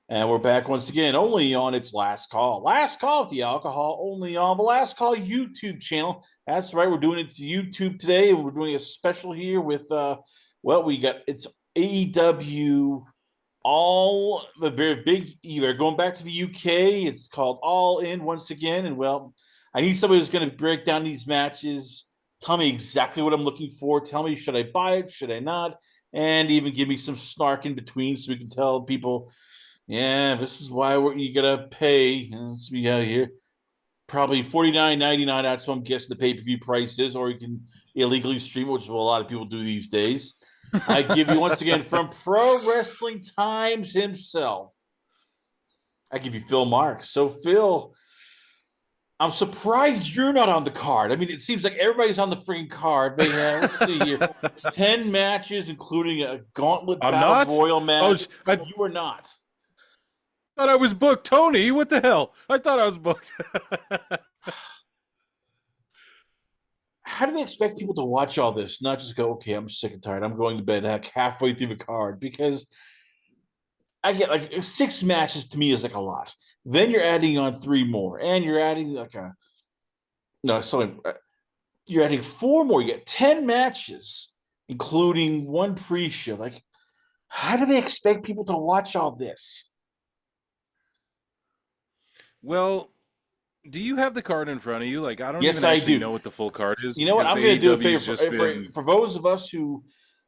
And we're back once again, only on its last call. Last call with the alcohol, only on the Last Call YouTube channel. That's right, we're doing it to YouTube today, and we're doing a special here with we got it's AEW All the very big either going back to the UK. It's called All In once again, and I need somebody who's going to break down these matches. Tell me exactly what I'm looking for. Tell me, should I buy it? Should I not? And even give me some snark in between so we can tell people, yeah, this is why you gotta pay. Let's be out here. Probably $49.99. That's what I'm guessing the pay-per-view price is, or you can illegally stream it, which is what a lot of people do these days. I give you once again from Pro Wrestling Times himself. I give you Phil Marks. So Phil, I'm surprised you're not on the card. I mean, it seems like everybody's on the freaking card. But let's see here. 10 matches, including a gauntlet I'm battle not. royal match. I You are not. thought I was booked. Tony, what the hell? I thought I was booked. How do they expect people to watch all this, not just go, okay, I'm sick and tired, I'm going to bed like halfway through the card? Because I get like six matches to me is like a lot. Then you're adding on three more, and you're adding like a no, sorry, you're adding four more. You get 10 matches, including one pre-show. Like, how do they expect people to watch all this? Well, do you have the card in front of you? Like, I don't Yes, even I actually do. know what the full card is You know what? because I'm going to do a AEW's favor just been. for those of us who,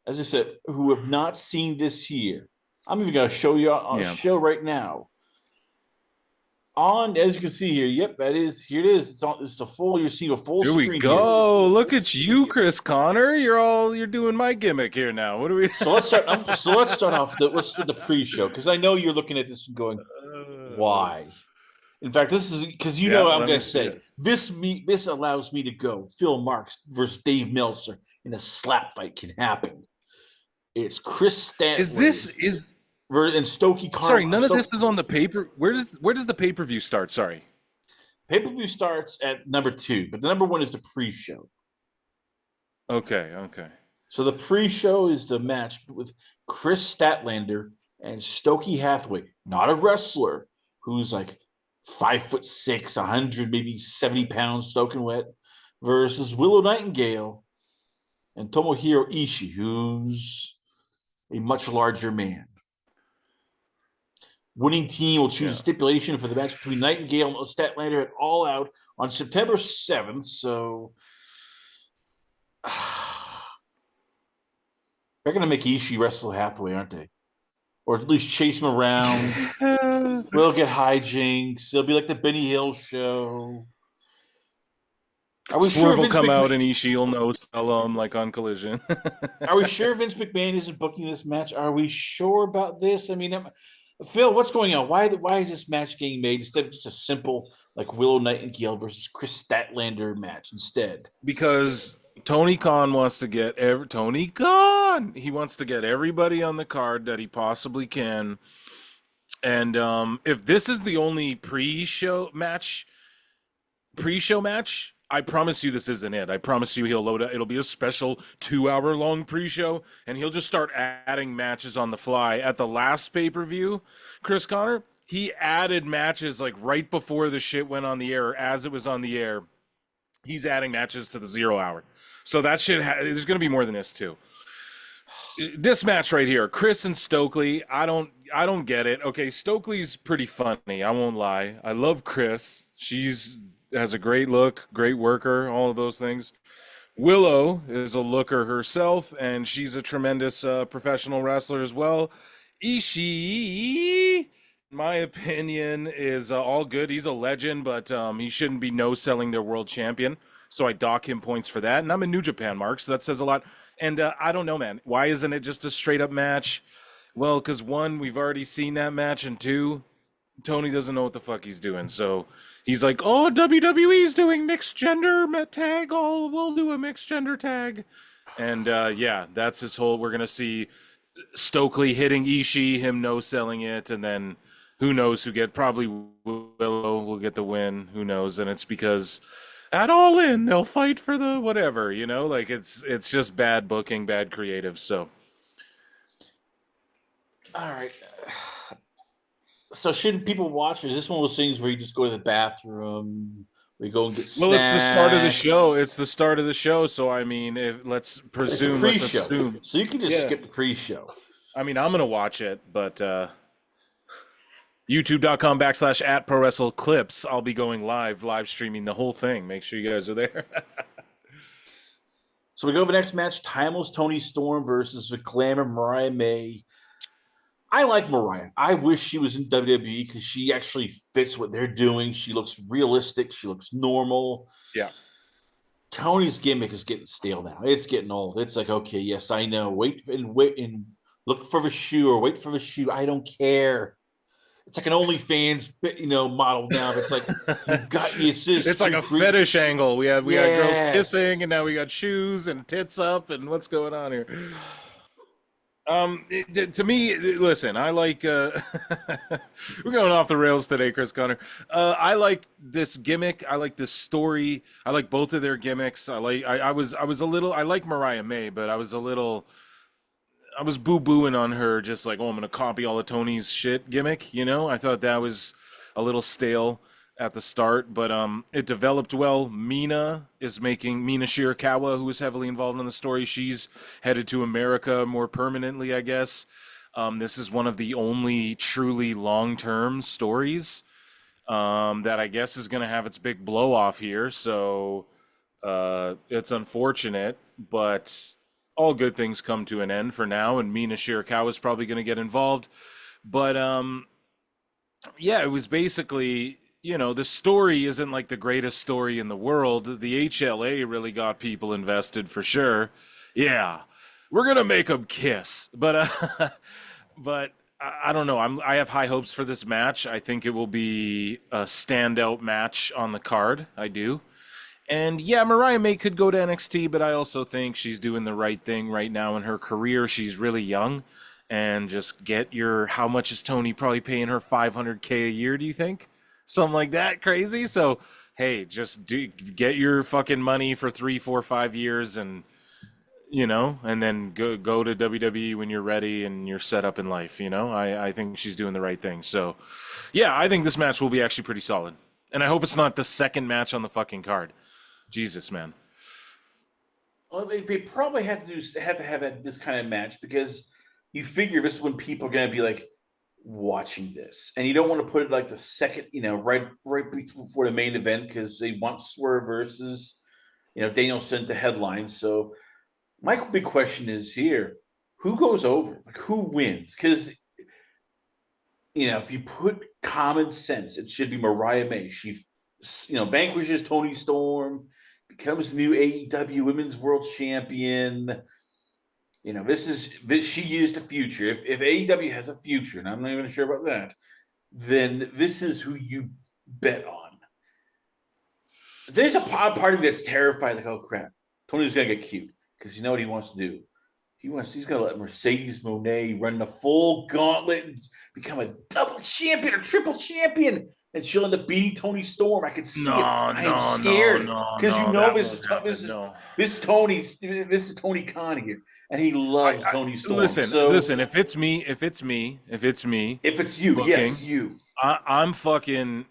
as I said, who have not seen this here. I'm even going to show you on a Yeah. show right now. On, as you can see here, yep, that is here. It is. It's on. It's the full. You see a full Here we screen here. go. Look at you, Chris Connor. You're doing my gimmick here now. What do we? So let's start. So let's start off. Let's do the pre-show because I know you're looking at this and going, "Why?" In fact, this is because you know Yeah, I'm let going me to see say it. this allows me to go Phil Marks versus Dave Meltzer in a slap fight can happen. It's Chris Is Stanley this is and Stokey sorry? Carmichael. None of this is on the paper. Where does the pay-per-view start? Sorry. Pay-per-view starts at number 2, but the number 1 is the pre-show. Okay. Okay. So the pre-show is the match with Chris Statlander and Stokey Hathaway, not a wrestler who's like 5'6", 100, maybe 70 pounds, soaking wet, versus Willow Nightingale and Tomohiro Ishii, who's a much larger man. Winning team will choose a Yeah. stipulation for the match between Nightingale and Statlander at All Out on September 7th. So they're going to make Ishii wrestle Hathaway, aren't they? Or at least chase him around. We'll get hijinks. It'll be like the Benny Hill show. Are we sure Swerve will Vince come out McMahon? and Ishii will no sell him like on Collision. Are we sure Vince McMahon isn't booking this match? Are we sure about this? I mean, Phil, what's going on? Why is this match getting made instead of just a simple like Willow Nightingale versus Chris Statlander match instead? Because Tony Khan wants to get Tony Khan. He wants to get everybody on the card that he possibly can. And if this is the only pre-show match, I promise you this isn't it. I promise you he'll load it. It'll be a special 2-hour long pre-show, and he'll just start adding matches on the fly. At the last pay-per-view, Chris Connor, he added matches like right before the shit went on the air, or as it was on the air. He's adding matches to the 0 hour. So that shit, there's going to be more than this too. This match right here, Chris and Stokely, I don't get it. Okay, Stokely's pretty funny, I won't lie. I love Chris. She's has a great look, great worker, all of those things. Willow is a looker herself, and she's a tremendous professional wrestler as well. Ishii, in my opinion, is all good. He's a legend, but he shouldn't be no-selling their world champion. So I dock him points for that. And I'm in New Japan, Mark, so that says a lot. And I don't know, man. Why isn't it just a straight-up match? Well, because one, we've already seen that match, and two, Tony doesn't know what the fuck he's doing. So he's like, oh, WWE's doing mixed gender tag. Oh, we'll do a mixed gender tag. And yeah, that's his whole, we're going to see Stokely hitting Ishii, him no-selling it, and then who knows who probably Willow will get the win. Who knows? And it's because at All In, they'll fight for the whatever, like it's just bad booking, bad creative. So. All right. So shouldn't people watch? Or is this one of those things where you just go to the bathroom, we go and get Well, it's the start of the snacks? show. It's the start of the show. So I mean, if let's It's the presume, let's pre-show, assume. so you can just Yeah. skip the pre-show. I mean, I'm gonna watch it, but youtube.com/ at pro wrestle clips. I'll be going live streaming the whole thing. Make sure you guys are there. So we go to the next match: Timeless Tony Storm versus the Glamour Mariah May. I like Mariah. I wish she was in WWE because she actually fits what they're doing. She looks realistic. She looks normal. Yeah. Tony's gimmick is getting stale now. It's getting old. It's like, okay, yes, I know. Wait and look for the shoe or wait for the shoe. I don't care. It's like an OnlyFans, model now. But it's like you've got it's just It's like too a fetish angle. We had girls Yes. kissing, and now we got shoes and tits up, and what's going on here? To me, listen, I like. We're going off the rails today, Chris Connor. I like this gimmick. I like this story. I like both of their gimmicks. I was a little. I like Mariah May, but I was a little. I was boo booing on her, just like, oh, I'm gonna copy all of Tony's shit gimmick. I thought that was a little stale at the start, but it developed well. Mina Shirakawa, who was heavily involved in the story. She's headed to America more permanently, I guess. This is one of the only truly long-term stories that I guess is going to have its big blow off here. So it's unfortunate, but all good things come to an end for now. And Mina Shirakawa is probably going to get involved. But yeah, it was basically, the story isn't like the greatest story in the world. The HLA really got people invested for sure. Yeah, we're gonna make them kiss, but but I don't know. I have high hopes for this match. I think it will be a standout match on the card. I do. And yeah, Mariah May could go to NXT, but I also think she's doing the right thing right now in her career. She's really young, and just get your. How much is Tony probably paying her? 500K a year? Do you think? Something like that, crazy. So hey, just get your fucking money for 3, 4, 5 years, and then go to WWE when you're ready and you're set up in life. I think she's doing the right thing. So yeah, I think this match will be actually pretty solid, and I hope it's not the second match on the fucking card. Jesus, man. Well, they probably have this kind of match because you figure this is when people are going to be like watching this, and you don't want to put it like the second, right before the main event because they want Swerve versus, Daniel sent the headlines. So my big question is here: who goes over? Like who wins? Because if you put common sense, it should be Mariah May. She, vanquishes Tony Storm, becomes the new AEW Women's World Champion. This she is the future. If AEW has a future, and I'm not even sure about that, then this is who you bet on. There's a part of me that's terrified, like, oh crap, Tony's gonna get cute because you know what he wants to do. He's gonna let Mercedes Moné run the full gauntlet and become a double champion or triple champion, and she'll end up beating Tony Storm. I can see it. No, I am no, no, scared no, because no. That won't happen. No. This is Tony Khan here, and he loves I Tony Storm. listen, So listen. If it's me if it's you, booking, yes, you. I'm fucking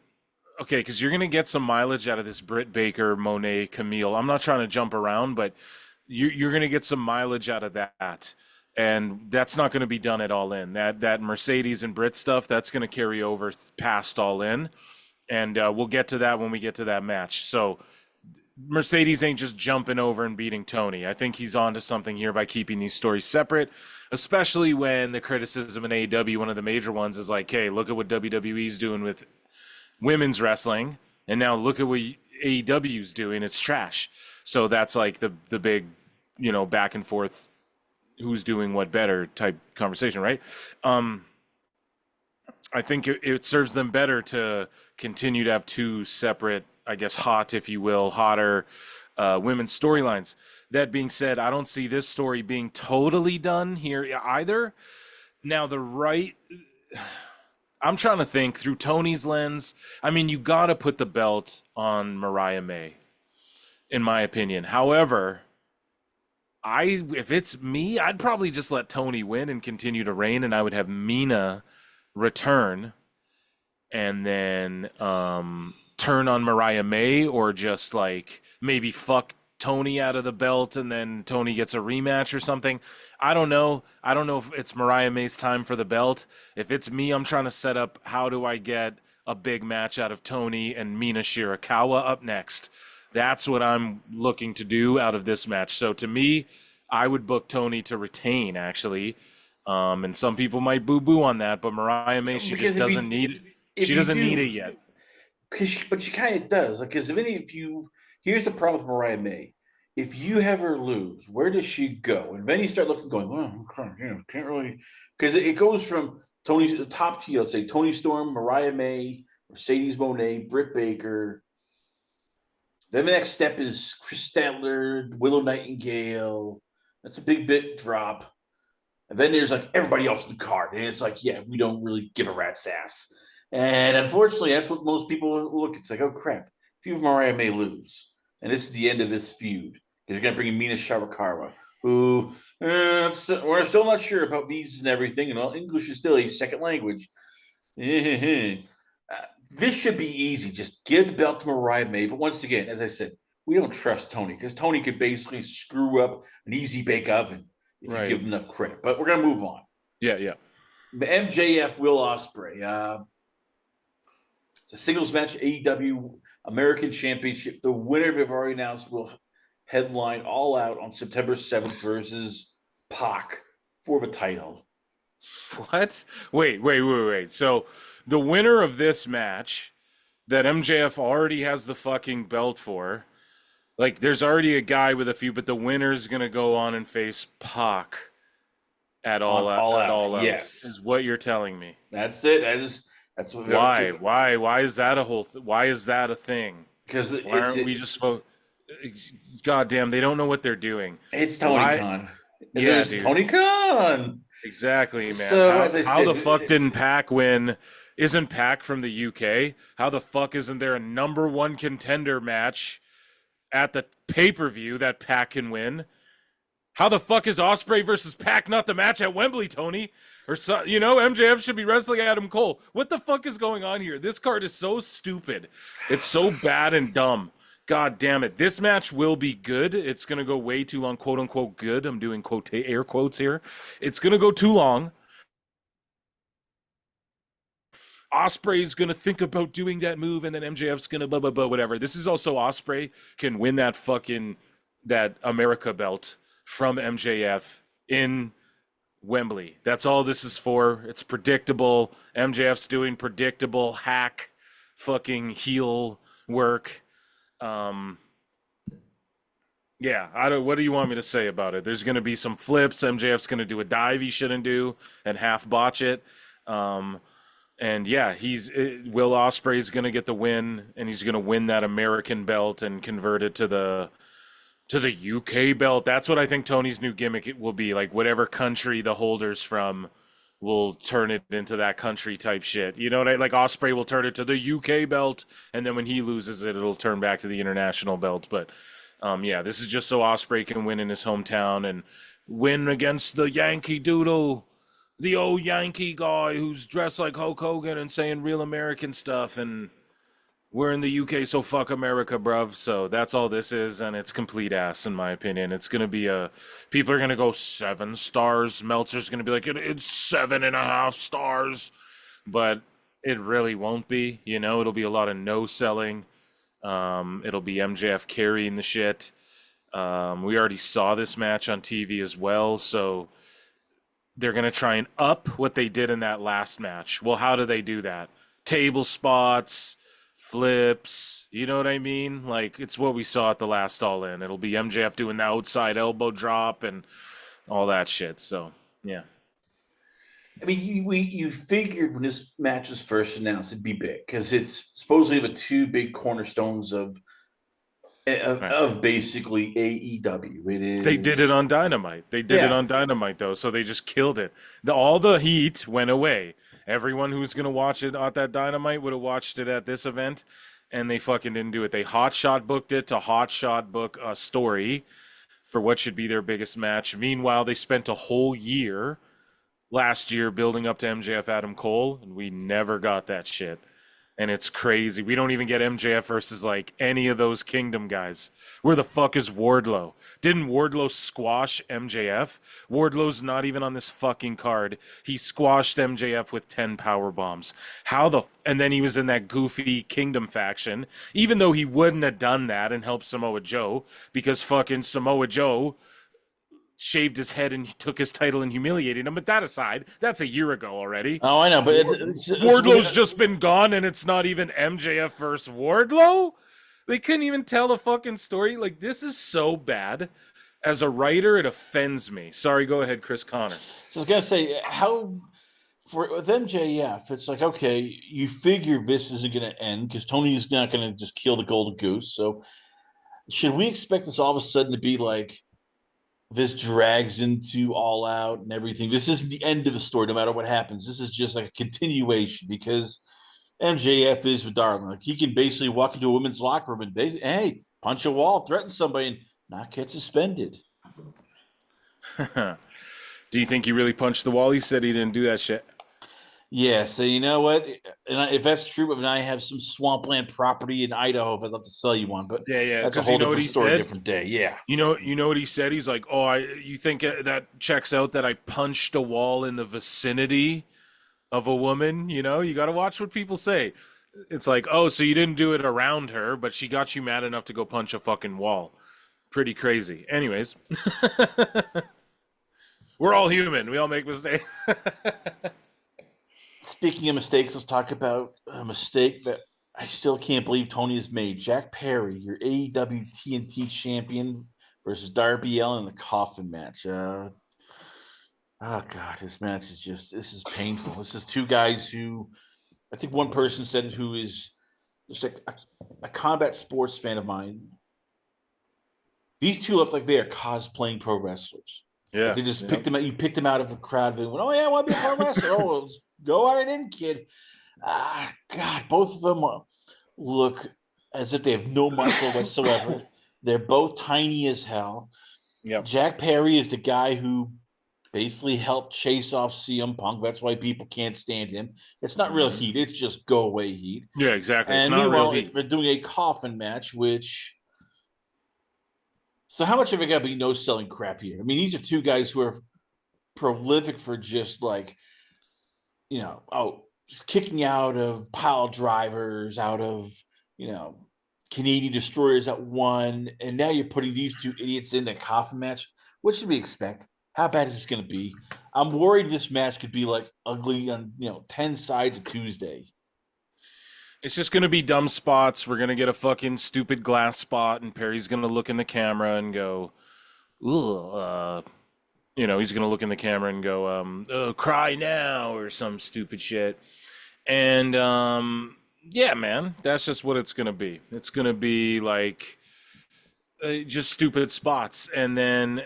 okay because you're gonna get some mileage out of this Britt Baker, Monet, Camille. I'm not trying to jump around, but you're gonna get some mileage out of that, and that's not gonna be done at All In. That Mercedes and Britt stuff that's gonna carry over past All In, and we'll get to that when we get to that match. So Mercedes ain't just jumping over and beating Tony. I think he's onto something here by keeping these stories separate, especially when the criticism in AEW, one of the major ones, is like, hey, look at what WWE's doing with women's wrestling, and now look at what AEW's doing. It's trash. So that's like the big, back and forth, who's doing what better type conversation, right? I think it serves them better to continue to have two separate, I guess, hot, if you will, hotter women's storylines. That being said, I don't see this story being totally done here either. Now, I'm trying to think through Tony's lens. I mean, you got to put the belt on Mariah May, in my opinion. However, if it's me, I'd probably just let Tony win and continue to reign, and I would have Mina return and then turn on Mariah May, or just like maybe fuck Tony out of the belt and then Tony gets a rematch or something. I don't know. I don't know if it's Mariah May's time for the belt. If it's me, I'm trying to set up how do I get a big match out of Tony and Mina Shirakawa up next. That's what I'm looking to do out of this match. So to me, I would book Tony to retain, actually. And some people might boo boo on that, but Mariah May, she Because just doesn't need it. if She you doesn't need do, it yet. but she kind of does. Because if you here's the problem with Mariah May. If you have her lose, where does she go? And then you start looking, going, well, can't really, because it goes from Tony's top tier. Let's say Tony Storm, Mariah May, Mercedes Moné, Britt Baker. Then the next step is Chris Statler, Willow Nightingale. That's a big bit drop. And then there's like everybody else in the card. And it's like, yeah, we don't really give a rat's ass. And unfortunately, that's what most people look. It's like, oh crap, few of Mariah may lose. And this is the end of this feud. Because you're going to bring in Mina Shirakawa, who we're still not sure about visas and everything. And English is still a second language. This should be easy. Just give the belt to Mariah May. But once again, as I said, we don't trust Tony because Tony could basically screw up an easy bake oven if you give him enough credit. But we're gonna move on. Yeah, yeah. The MJF Will Ospreay. It's a singles match, AEW American Championship. The winner, we've already announced, will headline All Out on September 7th versus Pac for the title. What? Wait. So the winner of this match that MJF already has the fucking belt for, like there's already a guy with a few, but the winner's gonna go on and face Pac at All Out. all out, Yes, is what you're telling me. that's it. That's what. Why is that a whole? Why is that a thing? Because Why aren't we just? God damn, they don't know what they're doing. it's Tony Why? Khan. Yeah, It's dude. Tony Khan. Exactly, man. So How as I how said, the fuck didn't Pac win? Isn't Pac from the UK? How the fuck isn't there a number one contender match at the pay-per-view that Pac can win? How the fuck is Osprey versus Pac not the match at Wembley, Tony? Or so, MJF should be wrestling Adam Cole. What the fuck is going on here? This card is so stupid. It's so bad and dumb. God damn it. This match will be good. It's going to go way too long, quote unquote good. I'm doing air quotes here. It's going to go too long. Osprey's gonna think about doing that move, and then MJF's gonna blah blah blah whatever. This is also Osprey can win that America belt from MJF in Wembley. That's all this is for. It's predictable. MJF's doing predictable hack fucking heel work. Yeah, I don't. What do you want me to say about it? There's gonna be some flips. MJF's gonna do a dive he shouldn't do and half botch it. And yeah, Will Ospreay's gonna get the win, and he's gonna win that American belt and convert it to the UK belt. That's what I think Tony's new gimmick it will be. Like whatever country the holder's from, will turn it into that country type shit. You know what like Ospreay will turn it to the UK belt, and then when he loses it, it'll turn back to the international belt. But yeah, this is just so Ospreay can win in his hometown and win against the Yankee Doodle, the old Yankee guy who's dressed like Hulk Hogan and saying real American stuff, and we're in the UK, so fuck America, bruv. So that's all this is, and it's complete ass, in my opinion. It's gonna be people are gonna go 7 stars. Meltzer's gonna be like, it's 7.5 stars, but it really won't be. It'll be a lot of no selling. It'll be MJF carrying the shit. We already saw this match on TV as well, so they're going to try and up what they did in that last match. Well, how do they do that? Table spots, flips, you know what I mean? Like, it's what we saw at the last All In. It'll be MJF doing the outside elbow drop and all that shit. So, yeah. I mean, you figured when this match was first announced, it'd be big because it's supposedly the two big cornerstones of basically AEW. It is. They did it on Dynamite. They did it on Dynamite, though, so they just killed it. All the heat went away. Everyone who's going to watch it at that Dynamite would have watched it at this event, and they fucking didn't do it. They hotshot booked it to hotshot book a story for what should be their biggest match. Meanwhile, they spent a whole year last year building up to MJF Adam Cole, and we never got that shit. and it's crazy. We don't even get MJF versus like any of those Kingdom guys. Where the fuck is Wardlow? Didn't Wardlow squash MJF? Wardlow's not even on this fucking card. He squashed MJF with 10 power bombs. And then he was in that goofy Kingdom faction, even though he wouldn't have done that and helped Samoa Joe, because fucking Samoa Joe shaved his head and took his title and humiliated him. But that aside, that's a year ago already. Oh, I know, but Wardlow's just been gone, and it's not even MJF versus Wardlow. They couldn't even tell the fucking story. Like, this is so bad. As a writer, it offends me. Sorry, go ahead, Chris Connor. So I was gonna say with MJF, it's like, okay, you figure this isn't gonna end because Tony is not gonna just kill the golden goose. So should we expect this all of a sudden to be like this drags into All Out and everything? This isn't the end of the story, no matter what happens. This is just like a continuation because MJF is with Darling. Like, he can basically walk into a women's locker room and hey, punch a wall, threaten somebody, and not get suspended. Do you think he really punched the wall? He said he didn't do that shit. Yeah, so you know what? And if that's true, and I have some swampland property in Idaho, I'd love to sell you one. But yeah, that's a whole different story, different day. Yeah, you know what he said? He's like, "Oh, you think that checks out that I punched a wall in the vicinity of a woman?" You know, you got to watch what people say. It's like, "Oh, so you didn't do it around her, but she got you mad enough to go punch a fucking wall." Pretty crazy. Anyways, we're all human. We all make mistakes. Speaking of mistakes, let's talk about a mistake that I still can't believe Tony has made. Jack Perry, your AEW TNT champion, versus Darby Allin in the coffin match. Oh God, this match this is painful. This is two guys who, I think one person said it, who is just like a combat sports fan of mine. These two look like they are cosplaying pro wrestlers. Yeah, they just picked them out. You picked them out of a crowd and went, "Oh yeah, I want to be a pro wrestler." Oh, go right in, kid. God, both of them look as if they have no muscle whatsoever. They're both tiny as hell. Yeah. Jack Perry is the guy who basically helped chase off CM Punk. That's why people can't stand him. It's not real heat. It's just go away heat. Yeah, exactly. And it's not real heat. They're doing a coffin match, which. So how much of it got to be no selling crap here? I mean, these are two guys who are prolific for just like, just kicking out of pile drivers, out of, Canadian destroyers at one. And now you're putting these two idiots in the coffin match. What should we expect? How bad is this going to be? I'm worried this match could be like ugly on, 10 sides of Tuesday. It's just going to be dumb spots. We're going to get a fucking stupid glass spot, and Perry's going to look in the camera and go, ooh, he's going to look in the camera and go, cry now, or some stupid shit. And, yeah, man, that's just what it's going to be. It's going to be like just stupid spots. And then,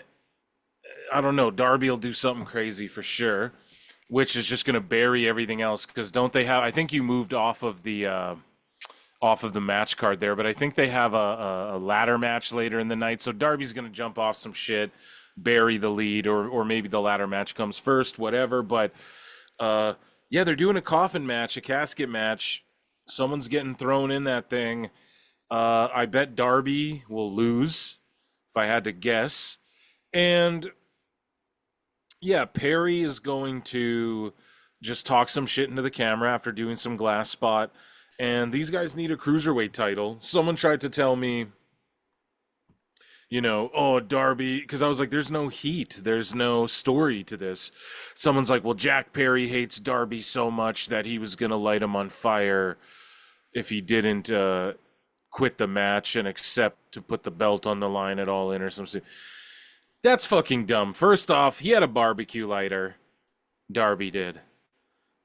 I don't know, Darby will do something crazy for sure, which is just going to bury everything else. Because don't they have? I think you moved off of the match card there, but I think they have a ladder match later in the night. So Darby's going to jump off some shit, bury the lead, or maybe the ladder match comes first, whatever. But yeah, they're doing a coffin match, a casket match. Someone's getting thrown in that thing. I bet Darby will lose, if I had to guess. And yeah, Perry is going to just talk some shit into the camera after doing some glass spot. And these guys need a cruiserweight title. Someone tried to tell me, oh, Darby, because I was like, there's no heat. There's no story to this. Someone's like, well, Jack Perry hates Darby so much that he was going to light him on fire if he didn't quit the match and accept to put the belt on the line at All In or something. That's fucking dumb. First off, he had a barbecue lighter. Darby did.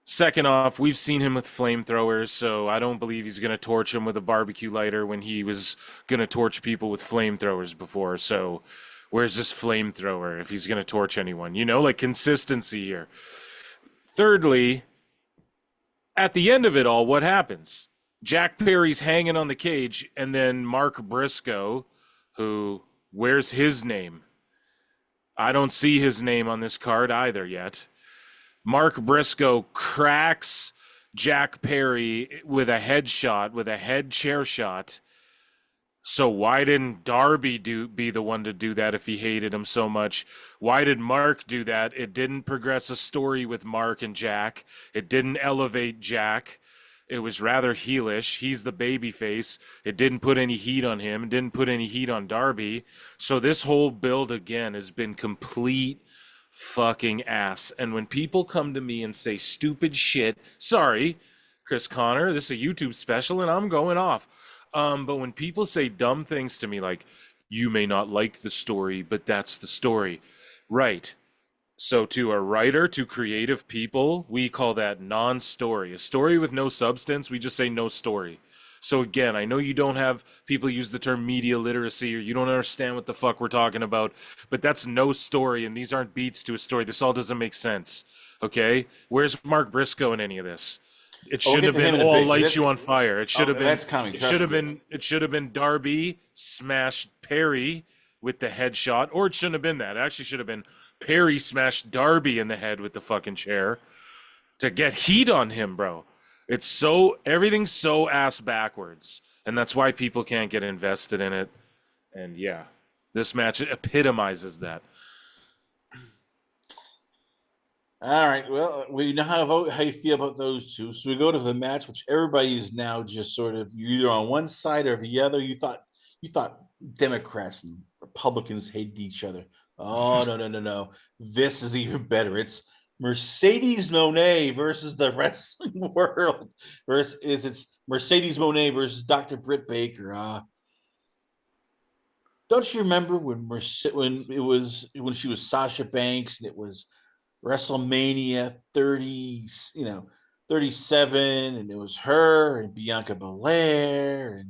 Second off, we've seen him with flamethrowers, so I don't believe he's going to torch him with a barbecue lighter when he was going to torch people with flamethrowers before. So where's this flamethrower if he's going to torch anyone? Like consistency here. Thirdly, at the end of it all, what happens? Jack Perry's hanging on the cage, and then Mark Briscoe, where's his name? I don't see his name on this card either yet. Mark Briscoe cracks Jack Perry with a headshot, with a head chair shot. So why didn't Darby be the one to do that if he hated him so much? Why did Mark do that? It didn't progress a story with Mark and Jack. It didn't elevate Jack. It was rather heelish. He's the baby face. It didn't put any heat on him. It didn't put any heat on Darby. So this whole build again has been complete fucking ass. And when people come to me and say stupid shit, sorry, Chris Connor, this is a YouTube special and I'm going off. But when people say dumb things to me like, you may not like the story, but that's the story. Right. So to a writer, to creative people, we call that non-story. A story with no substance, we just say no story. So again, I know you don't have people use the term media literacy or you don't understand what the fuck we're talking about, but that's no story and these aren't beats to a story. This all doesn't make sense. Okay? Where's Mark Briscoe in any of this? It shouldn't have been all light you on fire. It should have been that's coming. it should have been Darby smashed Perry with the headshot, or it shouldn't have been that. It actually should have been Perry smashed Darby in the head with the fucking chair to get heat on him, bro. It's so everything's so ass backwards, and that's why people can't get invested in it. And yeah, this match epitomizes that. All right. Well, we know how you feel about those two. So we go to the match, which everybody is now just sort of you're either on one side or the other. You thought Democrats and Republicans hated each other. Oh no. This is even better. It's Mercedes Moné versus the wrestling world. It's Mercedes Moné versus Dr. Britt Baker. Don't you remember when she was Sasha Banks and it was WrestleMania 30, 37, and it was her and Bianca Belair,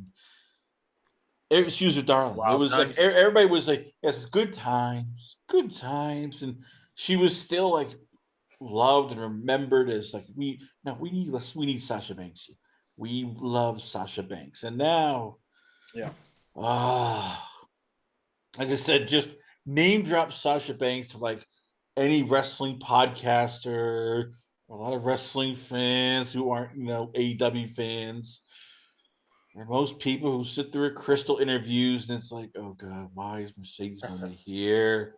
and she was a darling. Wild it was times. like everybody was like, "Yes, good times," and she was still like loved and remembered as like we need Sasha Banks. We love Sasha Banks, and now, Yeah. I just said just name drop Sasha Banks to like any wrestling podcaster, a lot of wrestling fans who aren't, AEW fans, or most people who sit through Crystal interviews and it's like, oh God, why is Mercedes Moné here?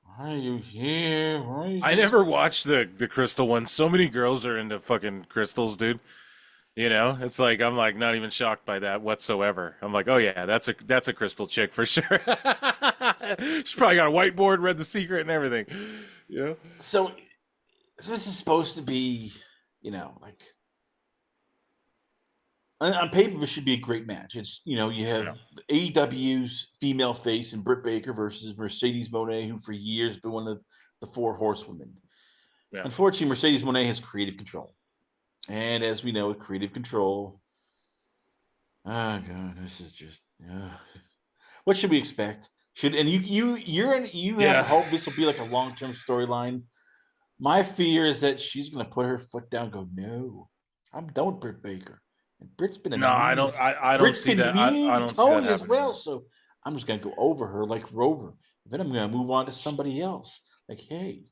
Why are you here? I never watched the crystal one. So many girls are into fucking crystals, dude. You know, it's like I'm like not even shocked by that whatsoever. I'm like, oh yeah, that's a crystal chick for sure. She's probably got a whiteboard, read The Secret, and everything. You know. So this is supposed to be, like on paper, this should be a great match. It's you have AEW's female face and Britt Baker versus Mercedes Moné, who for years been one of the four horsewomen. Yeah. Unfortunately, Mercedes Moné has creative control. And as we know, with creative control, oh God, this is just what should we expect? You have hope this will be like a long-term storyline. My fear is that she's gonna put her foot down and go, no, I'm done with Britt Baker. And Britt's been I don't see that. I don't see that as well. So I'm just gonna go over her like Rover. Then I'm gonna move on to somebody else. Like, hey,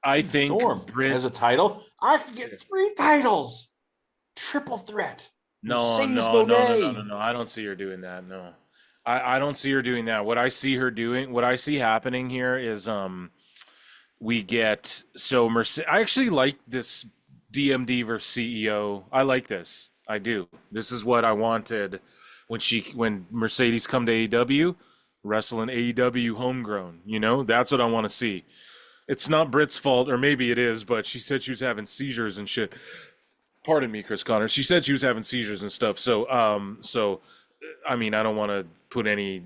I think Storm has a title. I can get 3 titles. Triple threat. No. I don't see her doing that. No. I don't see her doing that. What I see happening here is we get I actually like this DMD versus CEO. I like this. I do. This is what I wanted when Mercedes come to AEW, wrestle an AEW homegrown. That's what I want to see. It's not Britt's fault, or maybe it is, but she said she was having seizures and shit. Pardon me, Chris Connor. She said she was having seizures and stuff. So I mean, I don't want to put any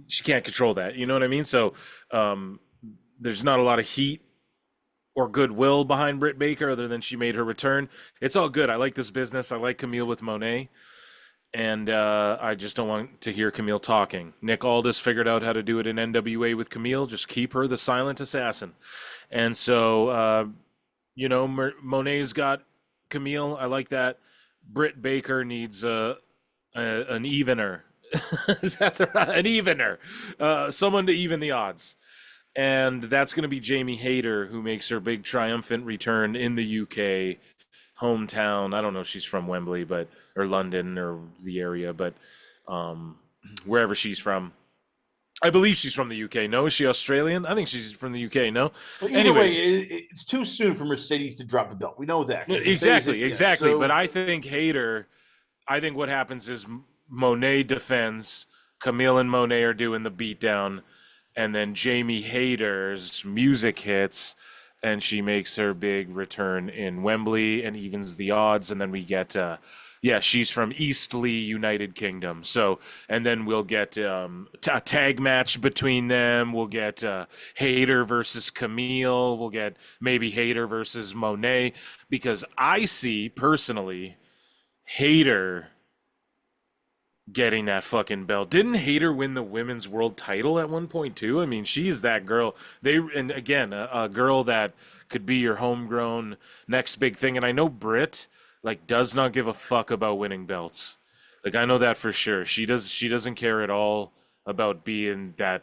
she can't control that. You know what I mean? So there's not a lot of heat or goodwill behind Britt Baker other than she made her return. It's all good. I like this business. I like Camille with Monet. And I just don't want to hear Camille talking. Nick Aldis figured out how to do it in NWA with Camille. Just keep her the silent assassin. And so, Monet's got Camille. I like that. Britt Baker needs an evener. Is that an evener? Someone to even the odds. And that's going to be Jamie Hayter, who makes her big triumphant return in the UK. hometown. I don't know if she's from Wembley, but or London or the area, but um, wherever she's from. I believe she's from the UK. No, is she Australian? I think she's from the UK. No. Well, either way, Anyways, it's too soon for Mercedes to drop the belt. We know that. 'Cause exactly, yeah, exactly. But so I think Hayter. I think what happens is Monet defends. Camille and Monet are doing the beatdown, and then Jamie Hayter's music hits, and she makes her big return in Wembley and evens the odds, and then we get. Yeah, she's from Eastleigh, United Kingdom. So, and then we'll get a tag match between them. We'll get Hayter versus Camille. We'll get maybe Hayter versus Monet, because I see personally Hayter getting that fucking belt. Didn't Hayter win the women's world title at one point too? I mean, she's that girl. And again, a girl that could be your homegrown next big thing. And I know Britt like does not give a fuck about winning belts. Like I know that for sure. She doesn't care at all about being that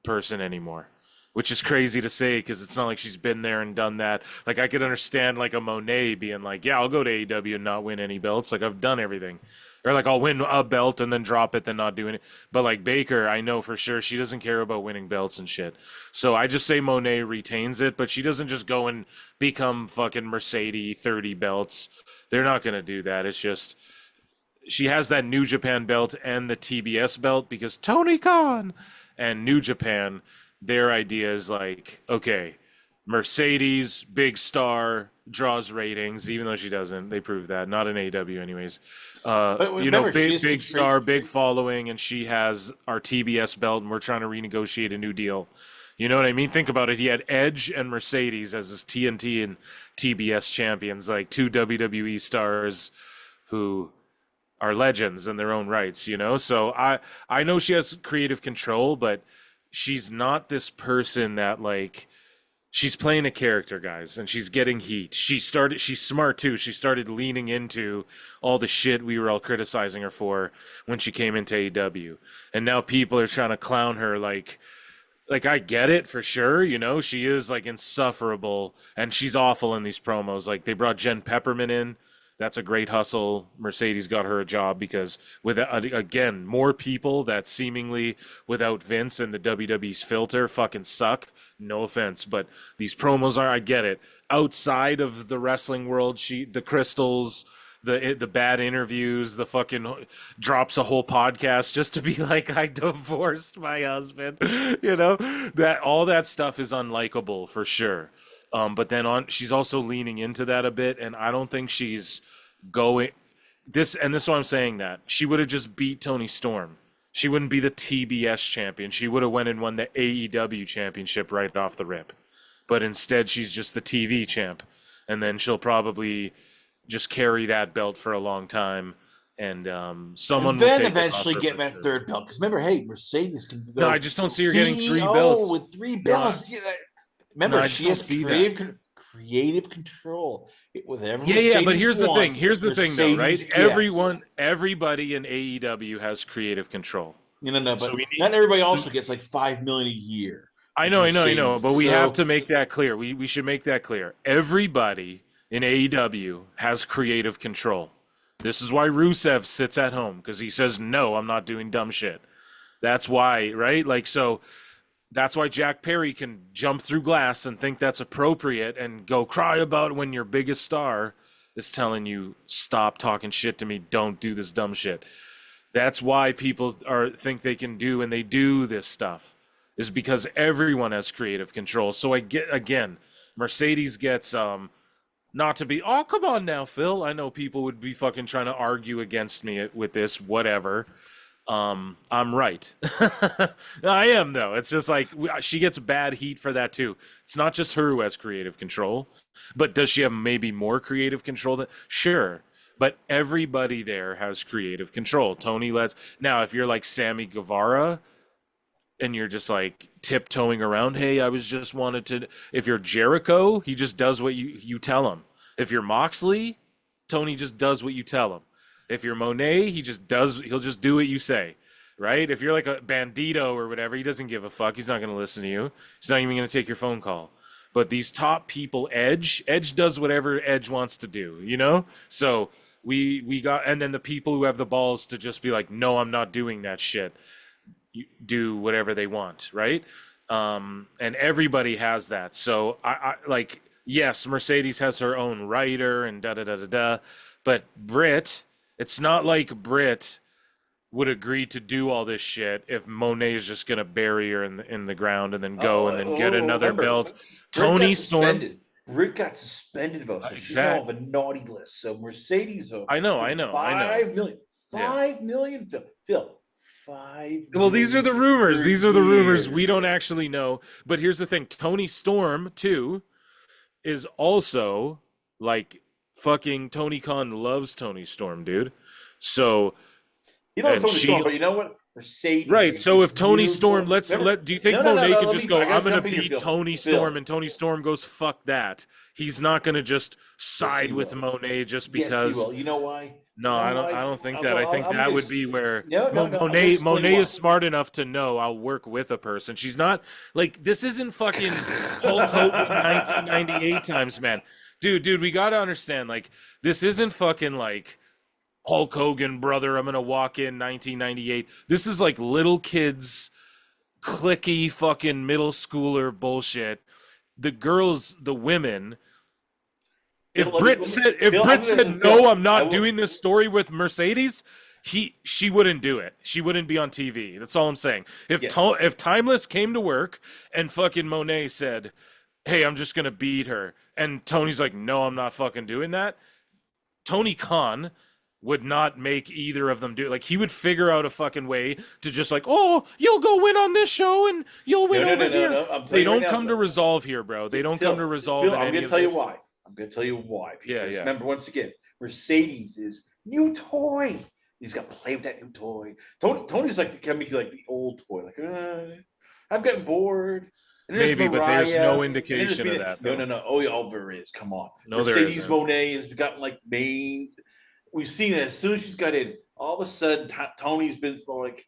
person anymore. Which is crazy to say because it's not like she's been there and done that. Like I could understand like a Monet being like, "Yeah, I'll go to AEW and not win any belts. Like I've done everything." Or like I'll win a belt and then drop it, then not doing it. But like Baker, I know for sure she doesn't care about winning belts and shit. So I just say Monet retains it, but she doesn't just go and become fucking Mercedes 30 belts. They're not gonna do that. It's just she has that New Japan belt and the TBS belt because Tony Khan and New Japan, their idea is like, okay, Mercedes, big star, draws ratings, even though she doesn't. They prove that. Not in AEW anyways. but You know, remember, big star, big following, and she has our TBS belt, and we're trying to renegotiate a new deal. You know what I mean? Think about it. He had Edge and Mercedes as his TNT and TBS champions, like two WWE stars who are legends in their own rights, you know? So I know she has creative control, but she's not this person that like she's playing a character, guys, and she's getting heat. She's smart too. She started leaning into all the shit we were all criticizing her for when she came into AEW. And now people are trying to clown her like I get it for sure, you know, she is like insufferable and she's awful in these promos. Like they brought Jen Peppermint in. That's a great hustle. Mercedes got her a job because with again more people that seemingly without Vince and the WWE's filter fucking suck. No offense, but these promos are, I get it. Outside of the wrestling world, the crystals, the bad interviews, the fucking drops a whole podcast just to be like, I divorced my husband. You know, that all that stuff is unlikable for sure. But then she's also leaning into that a bit, and I don't think she's going this. And this is why I'm saying that she would have just beat Tony Storm. She wouldn't be the TBS champion. She would have went and won the AEW championship right off the rip. But instead, she's just the TV champ, and then she'll probably just carry that belt for a long time, and someone and will then take eventually it off her get for that sure. third belt. Because remember, hey, Mercedes can go No, I just don't see her getting three CEO belts. with three No, belts. Remember, I just she don't has see that. creative control. Whatever Yeah, but Mercedes here's the thing. wants, Here's the thing, though, right? Mercedes gets. Everybody in AEW has creative control. No, So but we need. not everybody So also gets like 5 million a year. I Like know, but Mercedes. we have So to make that clear. We should make that clear. Everybody in AEW has creative control. This is why Rusev sits at home because he says, "No, I'm not doing dumb shit." That's why, right? Like so. That's why Jack Perry can jump through glass and think that's appropriate and go cry about it when your biggest star is telling you, stop talking shit to me, don't do this dumb shit. That's why people think they can do and they do this stuff, is because everyone has creative control. So I get, again, Mercedes gets not to be, oh, come on now, Phil. I know people would be fucking trying to argue against me with this, whatever. I'm right. I am though. It's just like she gets bad heat for that too. It's not just her who has creative control, but does she have maybe more creative control than? Sure. But everybody there has creative control. Tony lets now if you're like Sammy Guevara and you're just like tiptoeing around, hey, I was just wanted to, if you're Jericho, he just does what you tell him. If you're Moxley, Tony just does what you tell him. If you're Monet, he'll just do what you say, right? If you're like a Bandito or whatever, he doesn't give a fuck. He's not going to listen to you. He's not even going to take your phone call. But these top people, Edge does whatever Edge wants to do, you know? So we got, and then the people who have the balls to just be like, no, I'm not doing that shit, do whatever they want, right? And everybody has that. So I like, yes, Mercedes has her own writer and da da da da da, but Britt, it's not like Britt would agree to do all this shit if Monet is just gonna bury her in the ground and then go and then get another remember, belt. Britt Tony got Storm, suspended. Britt got suspended, though, so she's now on exact. the naughty list. So Mercedes, I know, paid I know, I know. 5 million, Yeah. 5 million, Phil, 5 Well, these are million the rumors. per These are the rumors. year. We don't actually know. But here's the thing: Tony Storm too is also like fucking Tony Khan loves Tony Storm, dude. So He loves and Tony Storm, she but you know what? Mercedes right. is So if this Tony new Storm, toy. Remember? do you think No, no, no, Monet no. can just go, I I'm gotta gonna jump in here, beat Phil. Tony Storm, and Tony Storm goes, fuck that. He's not gonna just Yes, side he with will. Monet just Yes, he because. will. You know why? No, You know I why? don't think that. I think I'm gonna that would be where no, no, no. I'm gonna Monet explain Monet why. is smart enough to know I'll work with a person. She's not like this isn't fucking Hulk Hogan 1998 times, man. Dude, we got to understand like this isn't fucking like Hulk Hogan, brother, I'm going to walk in 1998. This is like little kids clicky fucking middle schooler bullshit. The girls, the women, Phil, if Phil, Britt said Phil, no, I'm I not will. doing this story with Mercedes, she wouldn't do it. She wouldn't be on TV. That's all I'm saying. Yes. If Timeless came to work and fucking Monet said, "Hey, I'm just gonna beat her," and Tony's like, "No, I'm not fucking doing that," Tony Khan would not make either of them do it. Like he would figure out a fucking way to just like, oh, you'll go win on this show and you'll win No, no, over no, no, here. no. I'm They telling you right don't now, come to Phil. resolve here, bro. They don't come to resolve Phil, in I'm any gonna of tell you this. why. I'm gonna tell you why. Yeah, Because yeah. remember, once again, Mercedes is new toy. He's got to play with that new toy. Tony's like like the old toy. Like, I've gotten bored. And there's Maybe, but there's Mariah. no And then there's indication of that, no, though. no, no. Oh, yeah, oh, there is. Come on. No, there Mercedes isn't. Monet has gotten like main. We've seen it as soon as she's got in. All of a sudden, Tony's been like,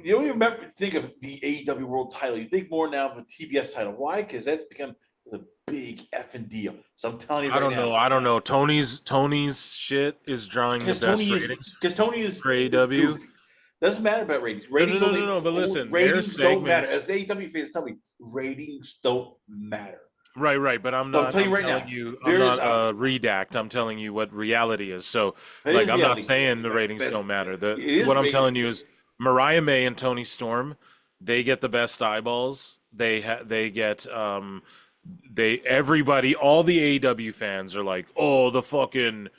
you don't even remember think of the AEW World Title. You think more now of the TBS title. Why? Because that's become the big effing deal. So I'm telling you I right don't now. know. I don't know. Tony's shit is drawing the best ratings Tony is for AEW. goofy. Doesn't matter about ratings. No, no, Ratings no, no, only no. But listen, their ratings don't matter. segments. As AEW fans tell me, ratings don't matter. Right. But I'm So I'm not. telling I'm you right telling now, you. I'm there is not redact. I'm telling you what reality is. So, that like, is I'm not reality. saying the ratings don't matter. It is What I'm rating. telling you is Mariah May and Tony Storm, they get the best eyeballs. They get everybody, all the AEW fans are like, oh, the fucking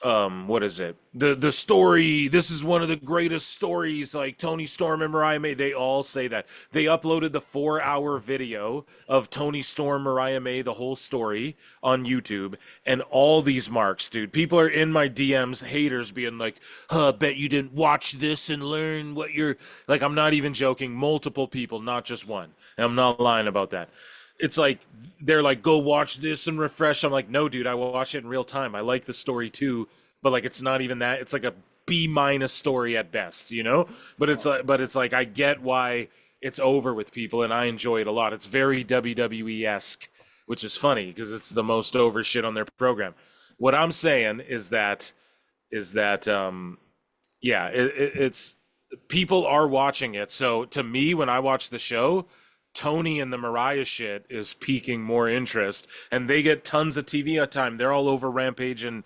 what is it, the story, this is one of the greatest stories, like Tony Storm and Mariah May. They all say that. They uploaded the 4-hour video of Tony Storm, Mariah May, the whole story on YouTube, and all these marks, dude, people are in my DMs, haters being like, huh, bet you didn't watch this and learn what you're like. I'm not even joking, multiple people, not just one, and I'm not lying about that. It's like they're like, go watch this and refresh. I'm like, no, dude, I will watch it in real time. I like the story too, but like it's not even that. It's like a B- story at best, you know? But it's like I get why it's over with people, and I enjoy it a lot. It's very WWE-esque, which is funny because it's the most over shit on their program. What I'm saying is that yeah, it's people are watching it. So to me, when I watch the show, Tony and the Mariah shit is piquing more interest, and they get tons of TV time. They're all over Rampage and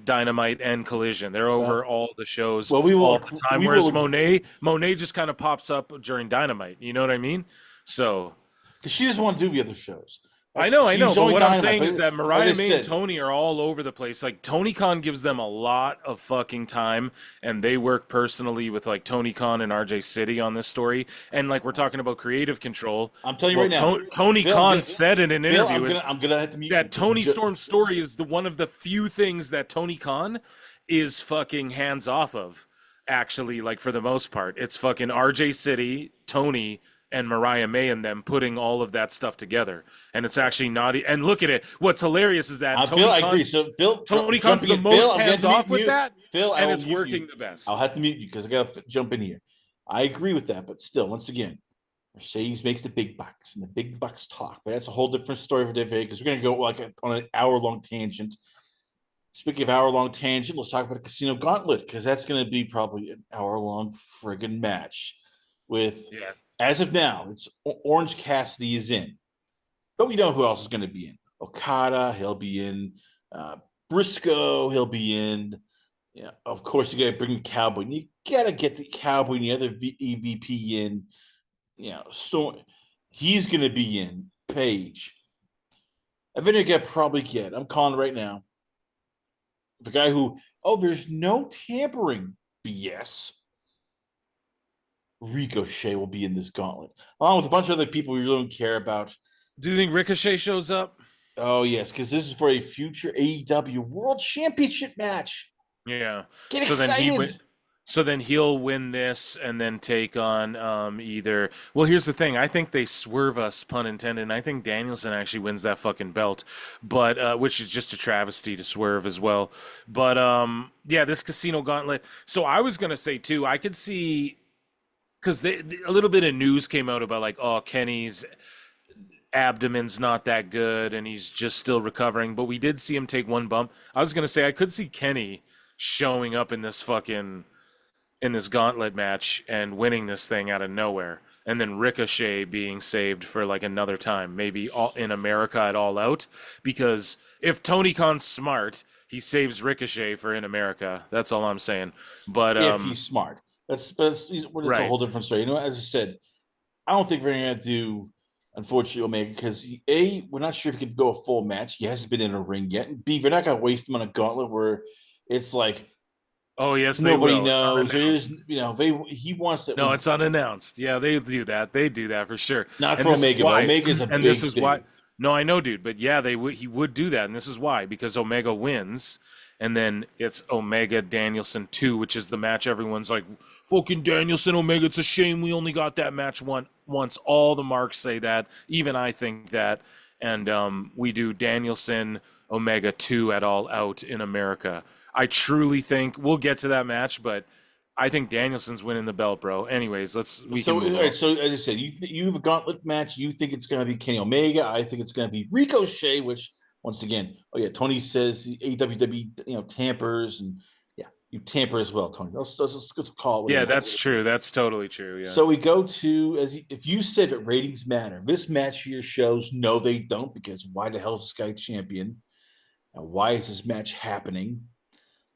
Dynamite and Collision. They're over all the shows all the time. Whereas Monet just kind of pops up during Dynamite. You know what I mean? So because she doesn't want to do the other shows. I know, She's but only what I'm Dynamite, saying but is that like Mariah I May and said, Tony are all over the place. Like Tony Khan gives them a lot of fucking time, and they work personally with like Tony Khan and RJ City on this story. And like we're talking about creative control. I'm telling you right now, Tony Phil, Khan said in an Phil, interview I'm gonna have to mute that you. Tony Storm's story is the one of the few things that Tony Khan is fucking hands off of. Actually, like for the most part, it's fucking RJ City, Tony, and Mariah May and them putting all of that stuff together. And it's actually not. And look at it. What's hilarious is that Phil, I agree. So Tony Khan's the most hands off with that, Phil, and it's working the best. I'll have to mute you because I got to jump in here. I agree with that, but still, once again, Mercedes makes the big bucks, and the big bucks talk. But that's a whole different story for today because we're going to go on an hour-long tangent. Speaking of hour-long tangent, let's talk about the Casino Gauntlet because that's going to be probably an hour-long friggin' match. With, Yeah. as of now, it's Orange Cassidy is in, but we know who else is going to be in. Okada, he'll be in. Briscoe, he'll be in. Yeah, of course you got to bring the Cowboy. And you got to get the Cowboy and the other EVP in. Storm. He's going to be in. Page. Eventually, got probably get. I'm calling right now. The guy who, there's no tampering. BS. Ricochet will be in this gauntlet, along with a bunch of other people we really don't care about. Do you think Ricochet shows up? Oh, yes, because this is for a future AEW World Championship match. Yeah. Get So then excited. he'll win this and then take on either. Well, here's the thing. I think they swerve us, pun intended. And I think Danielson actually wins that fucking belt, but which is just a travesty to swerve as well. But yeah, this Casino Gauntlet. So I was gonna say too. I could see because a little bit of news came out about like, oh, Kenny's abdomen's not that good and he's just still recovering. But we did see him take one bump. I was gonna say I could see Kenny showing up in this gauntlet match and winning this thing out of nowhere, and then Ricochet being saved for like another time, maybe all in America at All Out, because if Tony Khan's smart, he saves Ricochet for in America. That's all I'm saying. But If he's smart, that's a right. whole different story. As I said, I don't think we're going to do, unfortunately, Omega, because we're not sure if he could go a full match. He hasn't been in a ring yet. And B, we're not going to waste him on a gauntlet where it's like Oh yes, they nobody will. It's knows. There's, unannounced. He wants to. No, it's unannounced. Yeah, they do that. They do that for sure. Not And for this is Omega, but why. Omega is a And this big is why. thing. No, I know, dude. But yeah, he would do that, and this is why, because Omega wins, and then it's Omega Danielson 2, which is the match everyone's like, fucking Danielson Omega. It's a shame we only got that match once. All the marks say that. Even I think that. And we do Danielson Omega 2 at All Out in America. I truly think we'll get to that match, but I think Danielson's winning the belt, bro. Anyways, we can So, all move on. right. So, as I said, you have a gauntlet match. You think it's going to be Kenny Omega. I think it's going to be Ricochet. Which, once again, Tony says the AWW, tampers, and yeah, you tamper as well, Tony. Let's call it what Yeah, it that's is. true. That's totally true. Yeah. So we go to if you said that ratings matter, this match here shows no, they don't, because why the hell is this guy champion? And why is this match happening?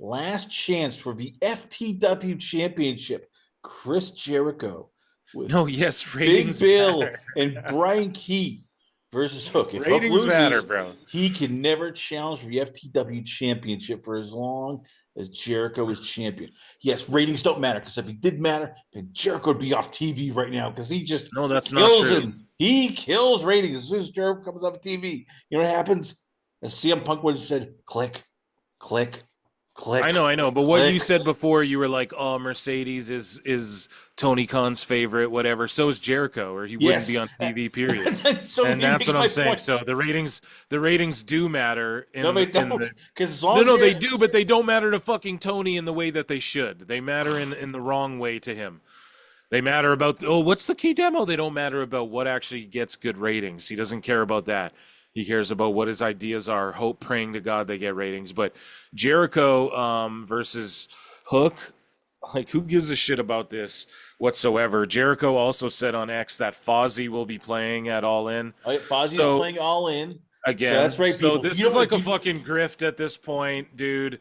Last chance for the FTW championship. Chris Jericho with No, yes, Big ratings Bill matter. and Brian Keith versus Hook. If Hook Ratings matter, loses, bro. he can never challenge for the FTW championship for as long as Jericho is champion. Yes, ratings don't matter, because if he did matter, then Jericho would be off TV right now, because he just No, that's not kills true. him. He kills ratings as soon as Jericho comes off TV. You know what happens? As CM Punk would have said, click, click, click, I know. But what you click. said before, you were like, "Oh, Mercedes is Tony Khan's favorite, whatever." So is Jericho, or he wouldn't be Yes. on TV. Period. So And he that's makes what my I'm saying. point. So the ratings do matter No, they in don't. the. Because as long No, as no, you're they do, but they don't matter to fucking Tony in the way that they should. They matter in the wrong way to him. They matter about, oh, what's the key demo? They don't matter about what actually gets good ratings. He doesn't care about that. He cares about what his ideas are, hope, praying to God they get ratings. But Jericho versus Hook, like, who gives a shit about this whatsoever? Jericho also said on X that Fozzy will be playing at All In. Fozzy is So playing All In. So that's again. right, So people. this You is know, like if a you fucking grift at this point, dude.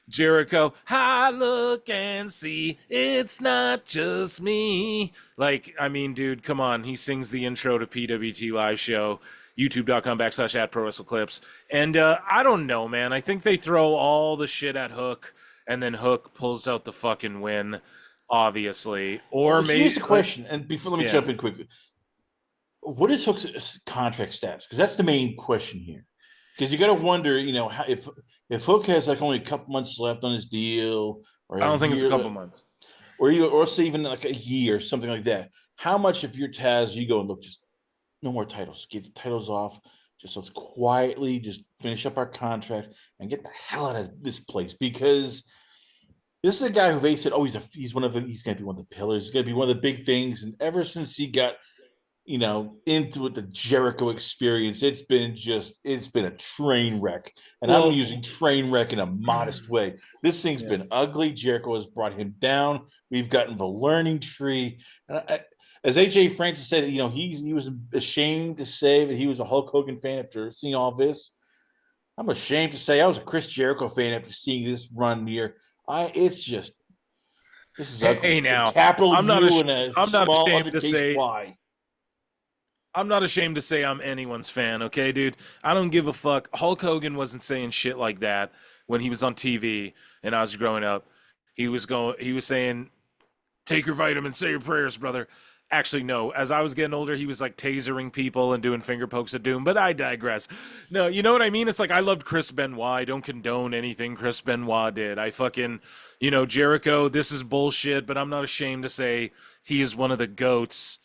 Jericho, I look and see it's not just me. Like, I mean, dude, come on. He sings the intro to PWT live show, youtube.com/at pro wrestle clips. And I don't know, man. I think they throw all the shit at Hook, and then Hook pulls out the fucking win, obviously. Or well, here's maybe, the question, and before let me yeah. jump in quickly. What is Hook's contract status? Because that's the main question here. Because you got to wonder, how, if Hook has like only a couple months left on his deal, or I a don't think it's a couple year, months. or say even like a year, something like that. How much of your Taz you go and look, just no more titles, get the titles off. Just let's quietly just finish up our contract and get the hell out of this place, because this is a guy who they said, oh, he's going to be one of the pillars. He's going to be one of the big things. And ever since he got into it, the Jericho experience. It's been a train wreck. And I'm Well, using train wreck in a modest way. This thing's been yes. ugly. Jericho has brought him down. We've gotten the learning tree. As AJ Francis said, he was ashamed to say that he was a Hulk Hogan fan after seeing all this. I'm ashamed to say I was a Chris Jericho fan after seeing this run here. It's just this is Hey, ugly with now capital I'm not U and a I'm not small ashamed to undercase say Y. I'm not ashamed to say I'm anyone's fan, okay, dude? I don't give a fuck. Hulk Hogan wasn't saying shit like that when he was on TV and I was growing up. He was saying, "Take your vitamins, say your prayers, brother." Actually, no. As I was getting older, he was like tasering people and doing finger pokes of doom, but I digress. No, you know what I mean? It's like I loved Chris Benoit. I don't condone anything Chris Benoit did. I fucking, Jericho, this is bullshit, but I'm not ashamed to say he is one of the goats.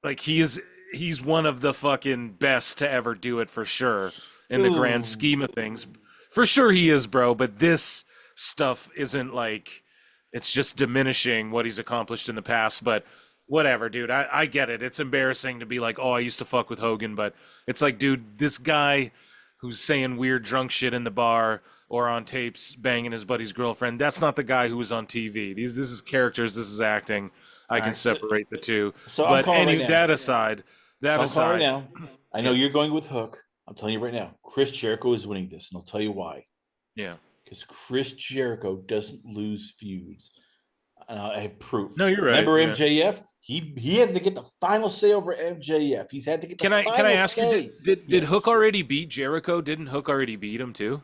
Like he's one of the fucking best to ever do it for sure in the grand Ooh. scheme of things. For sure he is, bro, but this stuff isn't like it's just diminishing what he's accomplished in the past, but whatever, dude. I get it. It's embarrassing to be like, "Oh, I used to fuck with Hogan," but it's like, dude, this guy who's saying weird drunk shit in the bar or on tapes banging his buddy's girlfriend, that's not the guy who was on TV. This is characters, this is acting. I All can right, so, separate the two. so I'm But calling right any now. that So I'm calling right aside, now. I know yeah, you're going with Hook. I'm telling you right now, Chris Jericho is winning this, and I'll tell you why. yeah. Because Chris Jericho doesn't lose feuds. I have proof. No, you're right. Remember Yeah. MJF? He had to get the final say over MJF. He's had to get the Can I final ask you, say. did Hook Yes. already beat Jericho? Didn't Hook already beat him too?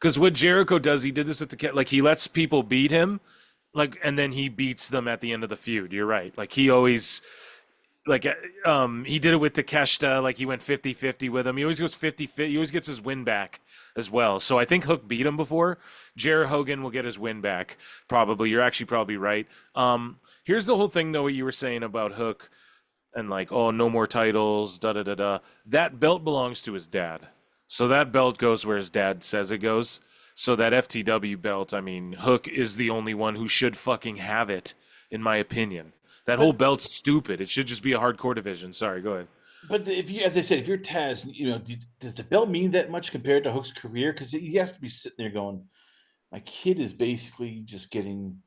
Because what Jericho does, he did this with like he lets people beat him, like, and then he beats them at the end of the feud. You're right. Like he always, like, he did it with Takeshita. Like he went 50-50 with him. He always goes 50-50. He always gets his win back as well. So I think Hook beat him before. Jared Hogan will get his win back probably. You're actually probably right. Here's the whole thing though. What you were saying about Hook and like, oh, no more titles, da da da da. That belt belongs to his dad. So that belt goes where his dad says it goes. So that FTW belt, I mean, Hook is the only one who should fucking have it, in my opinion. That whole But belt's stupid. It should just be a hardcore division. Sorry, go ahead. but if you, as I said, if you're Taz, does the belt mean that much compared to Hook's career? Because he has to be sitting there going, my kid is basically just getting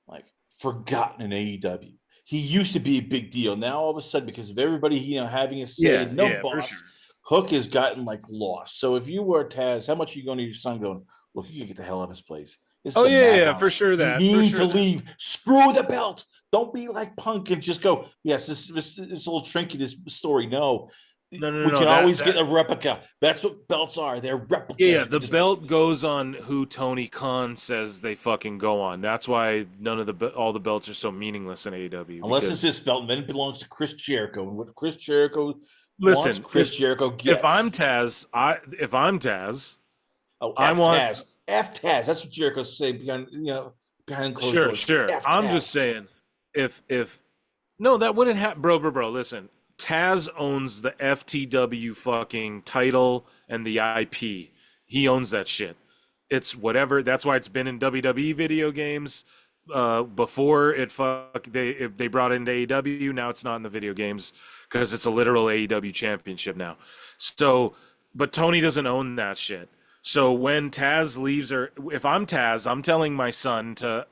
like forgotten in AEW. He used to be a big deal. Now all of a sudden, because of everybody having a say, Yeah, no yeah, for sure. boss, Hook has gotten like lost. So if you were Taz, how much are you going to your son going? Look, you can get the hell out of this place. This is Oh a yeah, yeah, for madhouse. sure You that, for need to sure that. leave. Screw the belt. Don't be like Punk and just go. Yes, this little trinket is story. No, No, no, no, we no. can That always that get a replica. That's what belts are. They're Yeah, yeah, replicas. You the can just belt goes on who Tony Khan says they fucking go on. That's why none of all the belts are so meaningless in AEW unless it's because this belt, and then it belongs to Chris Jericho. And what Chris Jericho wants, listen, Chris Jericho if I'm gets. Taz, if I'm Taz, Oh, I F want Taz. F Taz. That's what Jericho say behind closed sure, doors. sure. F I'm just Taz. saying if no, that wouldn't happen, bro. Listen, Taz owns the FTW fucking title and the IP. He owns that shit. It's whatever. That's why it's been in WWE video games. Before they brought it into AEW. Now it's not in the video games because it's a literal AEW championship now. So, but Tony doesn't own that shit. So when Taz leaves, or if I'm Taz, I'm telling my son to,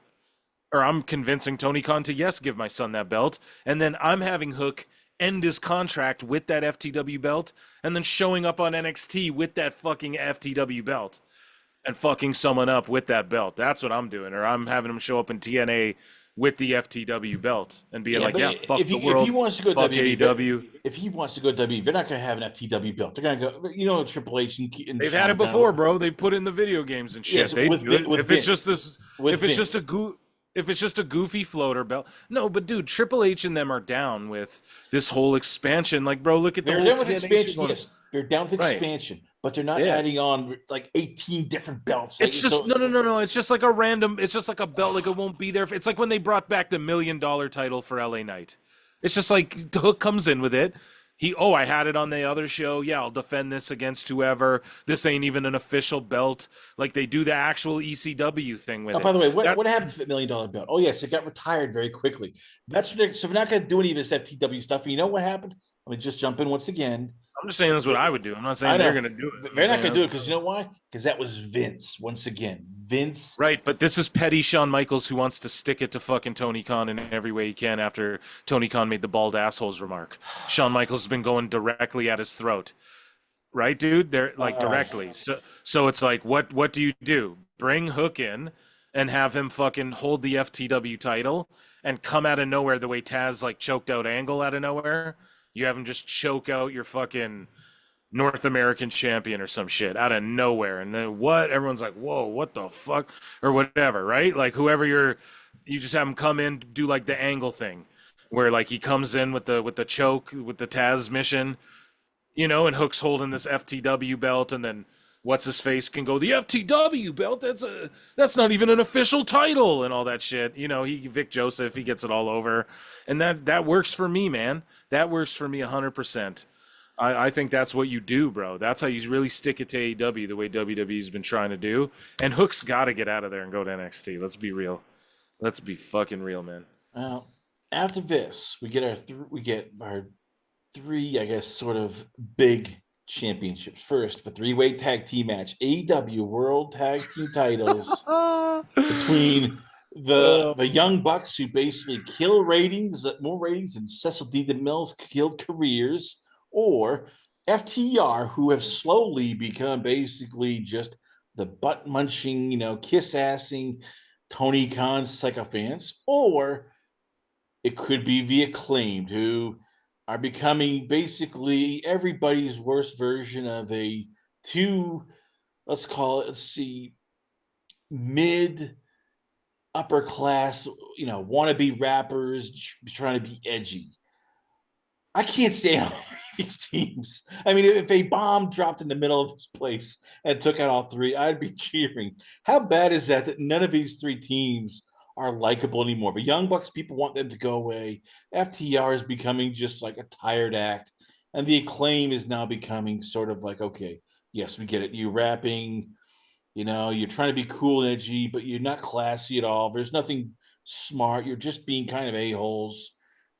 or I'm convincing Tony Khan to yes, give my son that belt, and then I'm having Hook end his contract with that FTW belt, and then showing up on NXT with that fucking FTW belt and fucking someone up with that belt. That's what I'm doing. Or I'm having him show up in TNA with the FTW belt and being Yeah, like, but yeah, fuck if the he world, wants to go fuck WWE, AEW. if he wants to go WWE, they're not going to have an FTW belt. They're going to go. Triple H and They've had Sean it before, O'Malley. bro. They put it in the video games and Yes, shit. They do it. With If it's just Vince, this, with if it's just Vince. if it's just a goofy floater belt. No, but dude, Triple H and them are down with this whole expansion. Like, bro, look at the They're whole down with TNA shit expansion. going. Yes, they're down with Right. expansion, but they're not Yeah. adding on like 18 different belts. Like It's just so, no, no, no, no. It's just like a random. It's just like a belt. Like it won't be there. It's like when they brought back the $1 million title for LA Knight. It's just like the Hook comes in with it. I had it on the other show. Yeah, I'll defend this against whoever. This ain't even an official belt. Like they do the actual ECW thing with Oh, by it. the way, That what happened to the $1 million belt? Oh, yes, it got retired very quickly. That's ridiculous. So we're not going to do any of this FTW stuff. And you know what happened? Let me just jump in once again. I'm just saying that's what I would do. I'm not I saying they're know gonna do it. I'm they're just not saying going to that's do it because you know why? Because that was Vince once again. Vince. right, but this is petty Shawn Michaels who wants to stick it to fucking Tony Khan in every way he can after Tony Khan made the bald assholes remark. Shawn Michaels has been going directly at his throat. Right, dude? They're like Uh, directly. So it's like what do you do? Bring Hook in and have him fucking hold the FTW title and come out of nowhere the way Taz like choked out Angle out of nowhere. You have him just choke out your fucking North American champion or some shit out of nowhere. And then what? Everyone's like, whoa, what the fuck? Or whatever, right? Like whoever you just have him come in, do like the Angle thing. Where like he comes in with the choke, with the Taz mission, and Hook's holding this FTW belt, and then what's his face can go, the FTW belt, that's not even an official title, and all that shit. Vic Joseph, he gets it all over, and that works for me, man. That works for me 100%. I think that's what you do, bro. That's how you really stick it to AEW, the way WWE's been trying to do. And Hook's got to get out of there and go to NXT. Let's be real. Let's be fucking real, man. well, after this, we get our three, I guess, sort of big championships. First, the three-way tag team match, AEW World Tag Team Titles between the Young Bucks, who basically kill ratings, more ratings than Cecil D. DeMille's killed careers, or FTR, who have slowly become basically just the butt munching, kiss assing Tony Khan sycophants, or it could be the acclaimed, who are becoming basically everybody's worst version of a two, let's see, mid upper class, wannabe rappers trying to be edgy. I can't stand these teams. I mean, if a bomb dropped in the middle of this place and took out all three, I'd be cheering. How bad is that none of these three teams are likable anymore? The Young Bucks, people want them to go away. FTR is becoming just like a tired act. And the Acclaim is now becoming sort of like, okay, yes, we get it. You're rapping, you're trying to be cool and edgy, but you're not classy at all. There's nothing smart. You're just being kind of a-holes.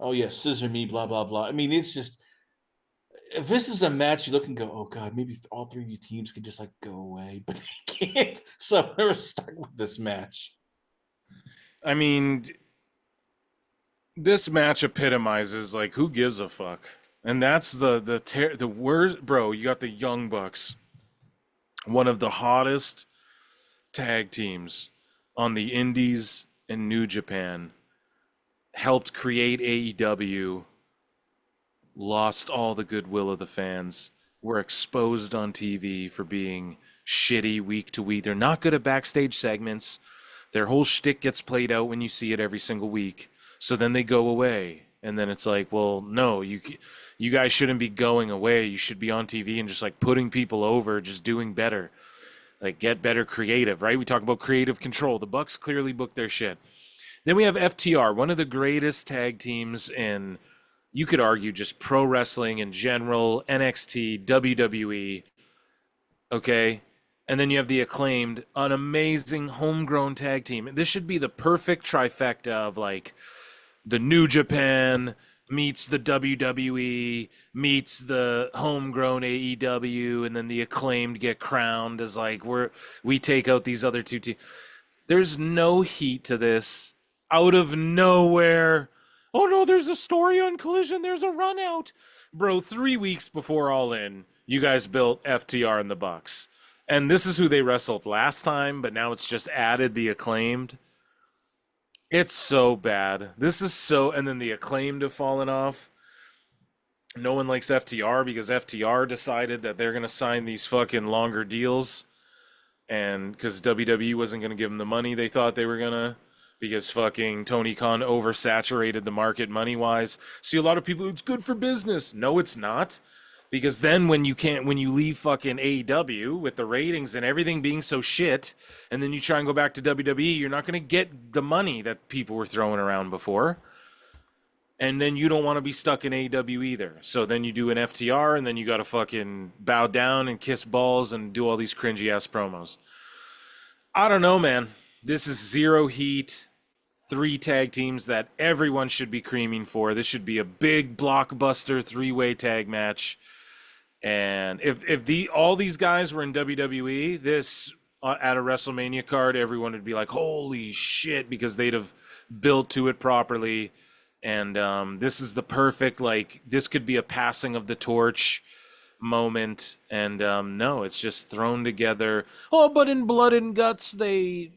Oh, yeah, scissor me, blah, blah, blah. I mean, it's just, if this is a match, you look and go, oh, God, maybe all three of you teams could just like go away, but they can't. So we're stuck with this match. I mean, this match epitomizes like who gives a fuck, and that's the worst, bro. You got the Young Bucks, one of the hottest tag teams on the Indies and New Japan, helped create AEW, lost all the goodwill of the fans, were exposed on TV for being shitty week to week. They're not good at backstage segments. Their whole shtick gets played out when you see it every single week. So then they go away. And then it's like, well, no, you guys shouldn't be going away. You should be on TV and just like putting people over, just doing better. Like get better creative, right? We talk about creative control. The Bucks clearly booked their shit. Then we have FTR, one of the greatest tag teams in, you could argue, just pro wrestling in general, NXT, WWE, okay? And then you have the Acclaimed, an amazing homegrown tag team. This should be the perfect trifecta of like the New Japan meets the WWE meets the homegrown AEW, and then the Acclaimed get crowned as like we take out these other two teams. There's no heat to this. Out of nowhere. Oh no, there's a story on Collision. There's a run out. Bro, 3 weeks before All In, you guys built FTR and the Bucks. And this is who they wrestled last time, but now it's just added the Acclaimed. It's so bad. This is so, and then the Acclaimed have fallen off. No one likes FTR because FTR decided that they're going to sign these fucking longer deals. And because WWE wasn't going to give them the money they thought they were going to, because fucking Tony Khan oversaturated the market money-wise. See, a lot of people, it's good for business. No, it's not. Because then when you leave fucking AEW with the ratings and everything being so shit, and then you try and go back to WWE, you're not going to get the money that people were throwing around before. and then you don't want to be stuck in AEW either. So then you do an FTR, and then you got to fucking bow down and kiss balls and do all these cringy ass promos. I don't know, man. This is zero heat, 3 tag teams that everyone should be creaming for. This should be a big blockbuster 3-way tag match. And if all these guys were in WWE, this at a WrestleMania card, everyone would be like, "Holy shit!" because they'd have built to it properly. And this is the perfect, like, this could be a passing of the torch moment. And no, it's just thrown together. Oh, but in Blood and Guts, the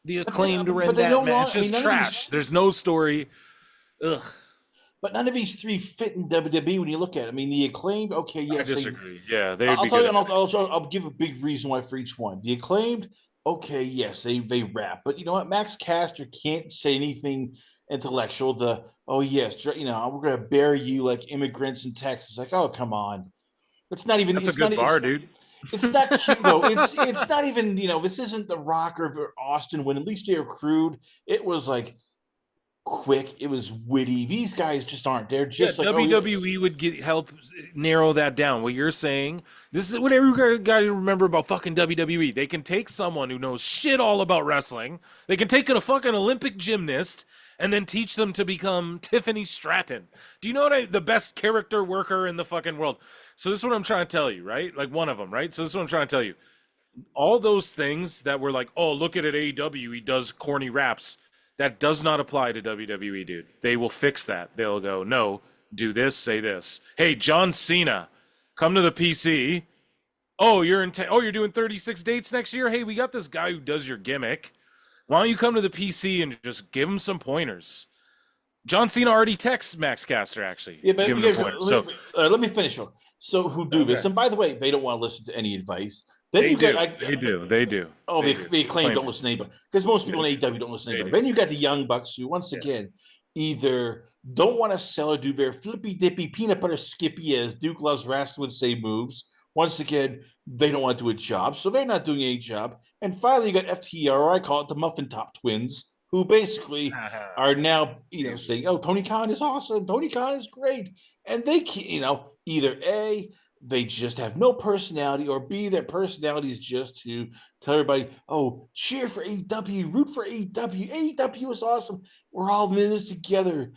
Acclaimed were but in they that don't. match. It's I mean, just none of trash. these. There's no story. Ugh. But none of these three fit in WWE when you look at it. I mean, the Acclaimed, okay, I yes, they. disagree. Yeah, they would I'll be tell good you, at and that. I'll give a big reason why for each one. The Acclaimed, okay, yes, they rap, but you know what? Max Caster can't say anything intellectual. Oh yes, we're gonna bury you like immigrants in Texas. Like, oh come on, it's not even. That's a good bar, dude. It's not cute though. It's not even. This isn't the Rock or Austin when at least they were crude. It was like quick. It was witty. These guys just aren't. They're Yeah, just like, oh yes. WWE would help narrow that down. What you're saying, this is what every guy remember about fucking WWE. They can take someone who knows shit all about wrestling. They can take a fucking Olympic gymnast and then teach them to become Tiffany Stratton. Do you know the best character worker in the fucking world? So this is what I'm trying to tell you, right? Like one of them, right? So this is what I'm trying to tell you. All those things that were like, oh, look at it, AEW, he does corny raps. That does not apply to WWE, dude. They will fix that. They'll go, no, do this, say this. Hey, John Cena, come to the PC. Oh, you're doing 36 dates next year? Hey, we got this guy who does your gimmick. Why don't you come to the PC and just give him some pointers? John Cena already texts Max Caster, actually. Yeah, but Give him the pointers. So let me finish. So who do this? okay. And by the way, they don't want to listen to any advice. Then They you got do. They do. They do. oh, They they do. claim Claim don't it. listen to anybody because most people Yeah, in AEW don't listen to they anybody. do. Then you got the Young Bucks who, once Yeah. again, either don't want to sell or do their flippy dippy peanut butter skippy as Duke Loves Wrestling would say moves. Once again, they don't want to do a job, so they're not doing a job. And finally, you got FTR, or I call it the Muffin Top Twins, who basically are now, saying, "Oh, Tony Khan is awesome. Tony Khan is great," and they, either A, they just have no personality, or B, their personality is just to tell everybody, "Oh, cheer for AEW, root for AEW. AEW is awesome. We're all in this together."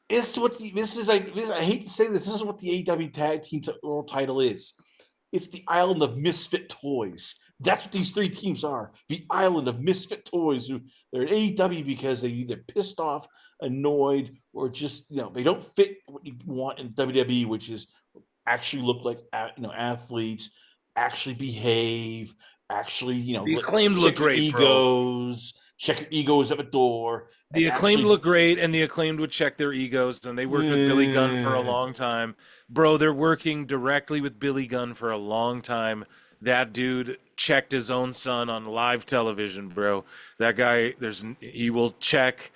This is like this, I hate to say this. This is what the AEW Tag Team World Title is. It's the island of misfit toys. That's what these three teams are. The island of misfit toys who they're in AEW because they either pissed off, annoyed, or just they don't fit what you want in WWE, which is actually look like athletes, actually behave, actually The Acclaimed look check your great, bro. check your egos at the door, and The Acclaimed actually look great, and the Acclaimed would check their egos, and they worked with Billy Gunn for a long time. Bro, they're working directly with Billy Gunn for a long time. That dude checked his own son on live television, bro. That guy, he will check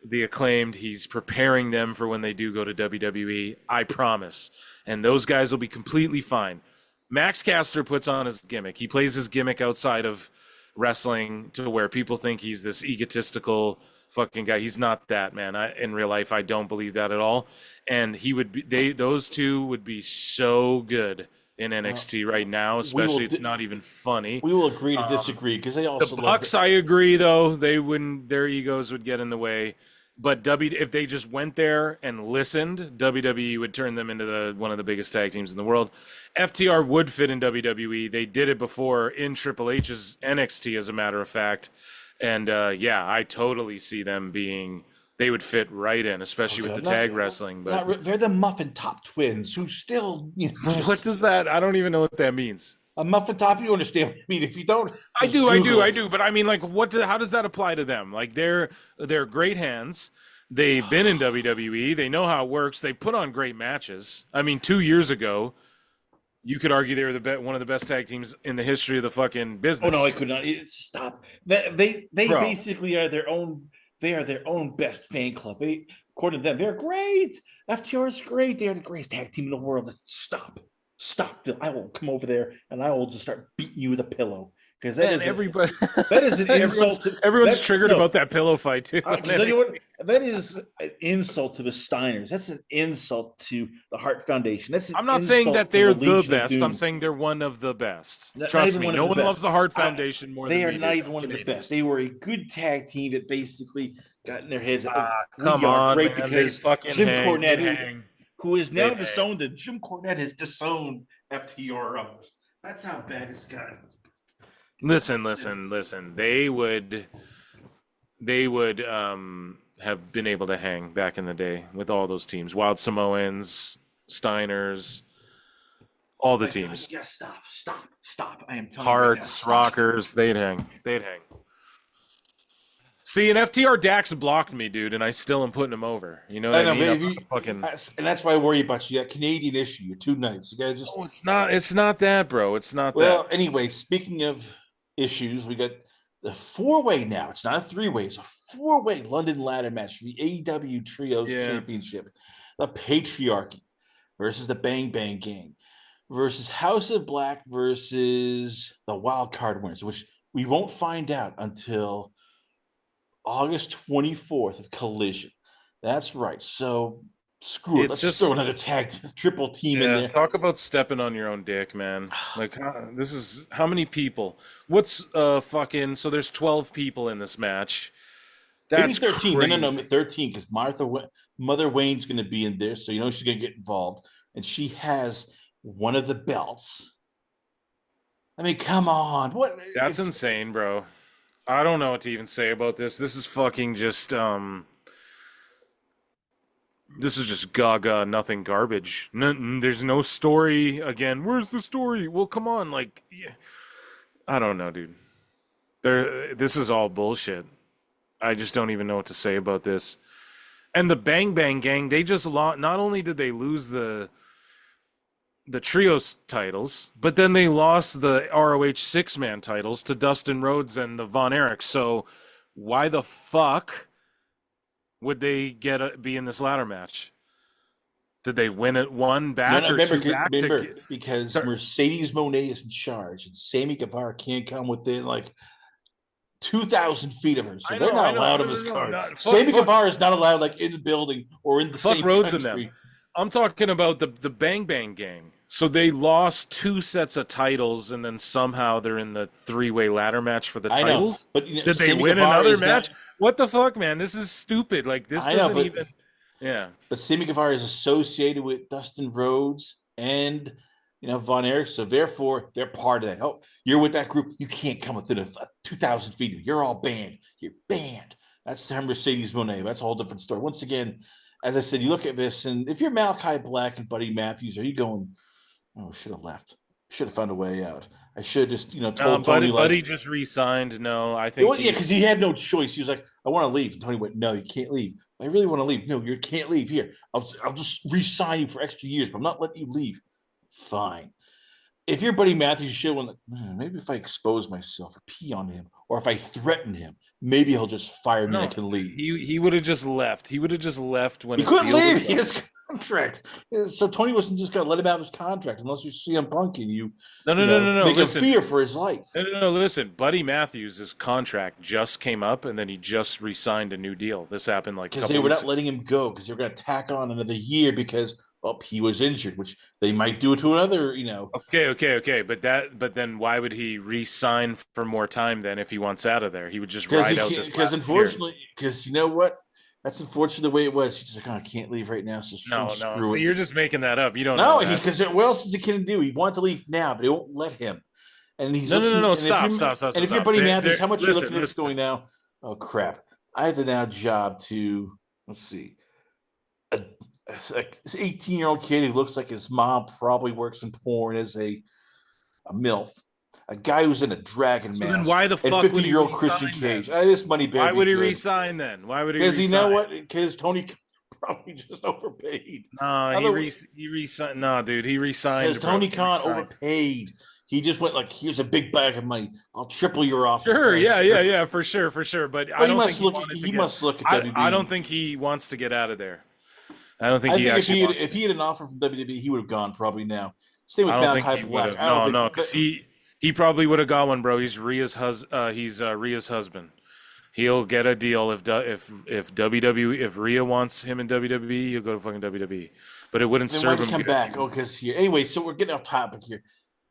the Acclaimed. He's preparing them for when they do go to WWE. I promise. And those guys will be completely fine. Max Caster puts on his gimmick. He plays his gimmick outside of wrestling to where people think he's this egotistical fucking guy. He's not that, man. In real life, I don't believe that at all. And those two would be so good in NXT right now, especially it's not even funny. we will agree to Um, disagree because they the also Bucks, I agree, though they wouldn't. Their egos would get in the way. But if they just went there and listened, WWE would turn them into one of the biggest tag teams in the world. FTR would fit in WWE. They did it before in Triple H's NXT, as a matter of fact. And yeah, I totally see them being. They would fit right in, especially with the tag wrestling. But they're the Muffin Top Twins who still what does that? I don't even know what that means. a Muffin Top. You understand what I mean? If you don't, I just do, Google I it. do. But I mean, like, how does that apply to them? Like, they're great hands. They've been in WWE. They know how it works. They put on great matches. I mean, 2 years ago, you could argue they were one of the best tag teams in the history of the fucking business. Oh no, I could not. Stop. They Bro. basically are their own. They are their own best fan club. According to them, they're great. FTR is great. They're the greatest tag team in the world. Stop. Stop, Phil. I will come over there and I will just start beating you with a pillow because Man, everybody, that is an insult to everyone's that. triggered No, about that pillow fight too. because anyone that is an insult to the Steiners. That's an insult to the Hart Foundation. That's an I'm not saying that insult to they're the the Legion of best. I'm Doom. saying they're one of the best. Not Trust even me, one of no the one loves best. the Hart Foundation more They than are me, not dude. even I'm one of the Canadian. best. They were a good tag team that basically got in their heads. Oh, we Come are on, great man. They because fucking Jim hang. Cornette, They'd hang. who is now They'd hang. disowned, Jim Cornette has disowned FTR almost. That's how bad it's gotten. Listen. They would have been able to hang back in the day with all those teams. Wild Samoans, Steiners, all the My God, teams. yeah, stop. I am telling you right now, Hearts, stop. Rockers, they'd hang. They'd hang. See, an FTR Dax blocked me, dude, and I still am putting him over. You know what I I know, mean? I'm baby. not a fucking. And that's why I worry about you. That Canadian issue. You're too nice. You gotta just. Oh, it's not. It's not that, bro. It's not Well, that. anyway, speaking of issues, we got the four-way now. It's not a three-way. It's a four-way London ladder match for the AEW Trios Yeah. Championship. The Patriarchy versus the Bang Bang Gang versus House of Black versus the Wild Card winners, which we won't find out until August 24th of Collision. That's right. So screw it. It's Let's just throw just. another tag triple team in Yeah. there. Talk about stepping on your own dick, man. Like, this is how many people? What's fucking? So there's 12 people in this match. Maybe That's 13. No, crazy. 13 because Mother Wayne's going to be in there. So you know she's going to get involved. And she has one of the belts. I mean, come on. What That's if insane, bro. I don't know what to even say about this. This is fucking just this is just gaga nothing garbage. There's no story again. Where's the story? Well, come on, like yeah. I don't know, dude. This is all bullshit. I just don't even know what to say about this. And the Bang Bang Gang, they just lost. Not only did they lose the trios titles, but then they lost the ROH six-man titles to Dustin Rhodes and the Von Erich. So why the fuck would they be in this ladder match? Did they win it one back no, or two back to remember get? because Mercedes Monet is in charge and Sammy Guevara can't come within like 2,000 feet of her. So I they're know, I not know. allowed No, on no, this no, card. not Sammy Guevara is not allowed like in the building or in the fuck same Rhodes and them. country. I'm talking about the Bang Bang Gang. So they lost two sets of titles, and then somehow they're in the three-way ladder match for the I know, titles. but Did they Sammy win Guevara another is match? not. What the fuck, man? This is stupid. Like this I know, doesn't even. Yeah. but Sammy Guevara is associated with Dustin Rhodes and Von Erich, so therefore they're part of that. Oh, you're with that group, you can't come within 2,000 feet of you. You're all banned. You're banned. That's Mercedes Monet. That's a whole different story. Once again, as I said, you look at this, and if you're Malachi Black and Buddy Matthews, are you going? Oh, should have left. Should have found a way out. I should have just No, told Tony Buddy like, just re-signed. No, I think well, yeah, he. because he had no choice. He was like, I want to leave. And Tony went, no, you can't leave. I really want to leave. No, you can't leave. Here, I'll just re-sign you for extra years, but I'm not letting you leave. Fine. If your Buddy Matthews should win, maybe if I expose myself or pee on him, or if I threaten him, maybe he'll just fire me and I No, can leave. he would have just left. He would have just left when He his couldn't deal leave. was He up. has contract. So Tony wasn't just going to let him out of his contract unless you see him punking you. No. Make Listen, him fear for his life. No. Listen, Buddy Matthews' contract just came up, and then he just re-signed a new deal. This happened like a Because couple they were weeks not letting him go because they were going to tack on another year because he was injured, which they might do it to another. Okay. But then why would he re-sign for more time then if he wants out of there? He would just ride out this Because last year. unfortunately, because you know what? That's unfortunately the way it was. He's like, oh, I can't leave right now, so No. screw See, it. you're just making that up. You don't No, know that. because what else is he going to do? He wanted to leave now, but they won't let him. And he's looking. No. And Stop. if you're Buddy Matthews, how much are you Listen, looking at this going now? Oh crap! I have to now job to let's see, a 18-year-old kid who looks like his mom probably works in porn as a MILF. A guy who's in a dragon mask. then why the fuck and would he 50-year-old Christian resign Cage. then? This money better Why be would he good. resign then? Why would he Because resign? you know what? Because Tony probably just overpaid. No, he resigned. No, dude, he resigned. Because Tony Khan overpaid. He just went like, "Here's a big bag of money. I'll triple your offer." Sure, yeah, for sure. But I don't think he must look at WB. I don't think he wants to get out of there. I don't think I think actually if he had an offer from WWE, he would have gone probably now. Same with I don't think Malachi he would Black. have. I don't No, think no, because he probably would have got one, bro. He's Rhea's husband. He'll get a deal if WWE if Rhea wants him in WWE, he'll go to fucking WWE. But it wouldn't then why'd serve he him come good. back? Oh, because here. Anyway, so we're getting off topic here.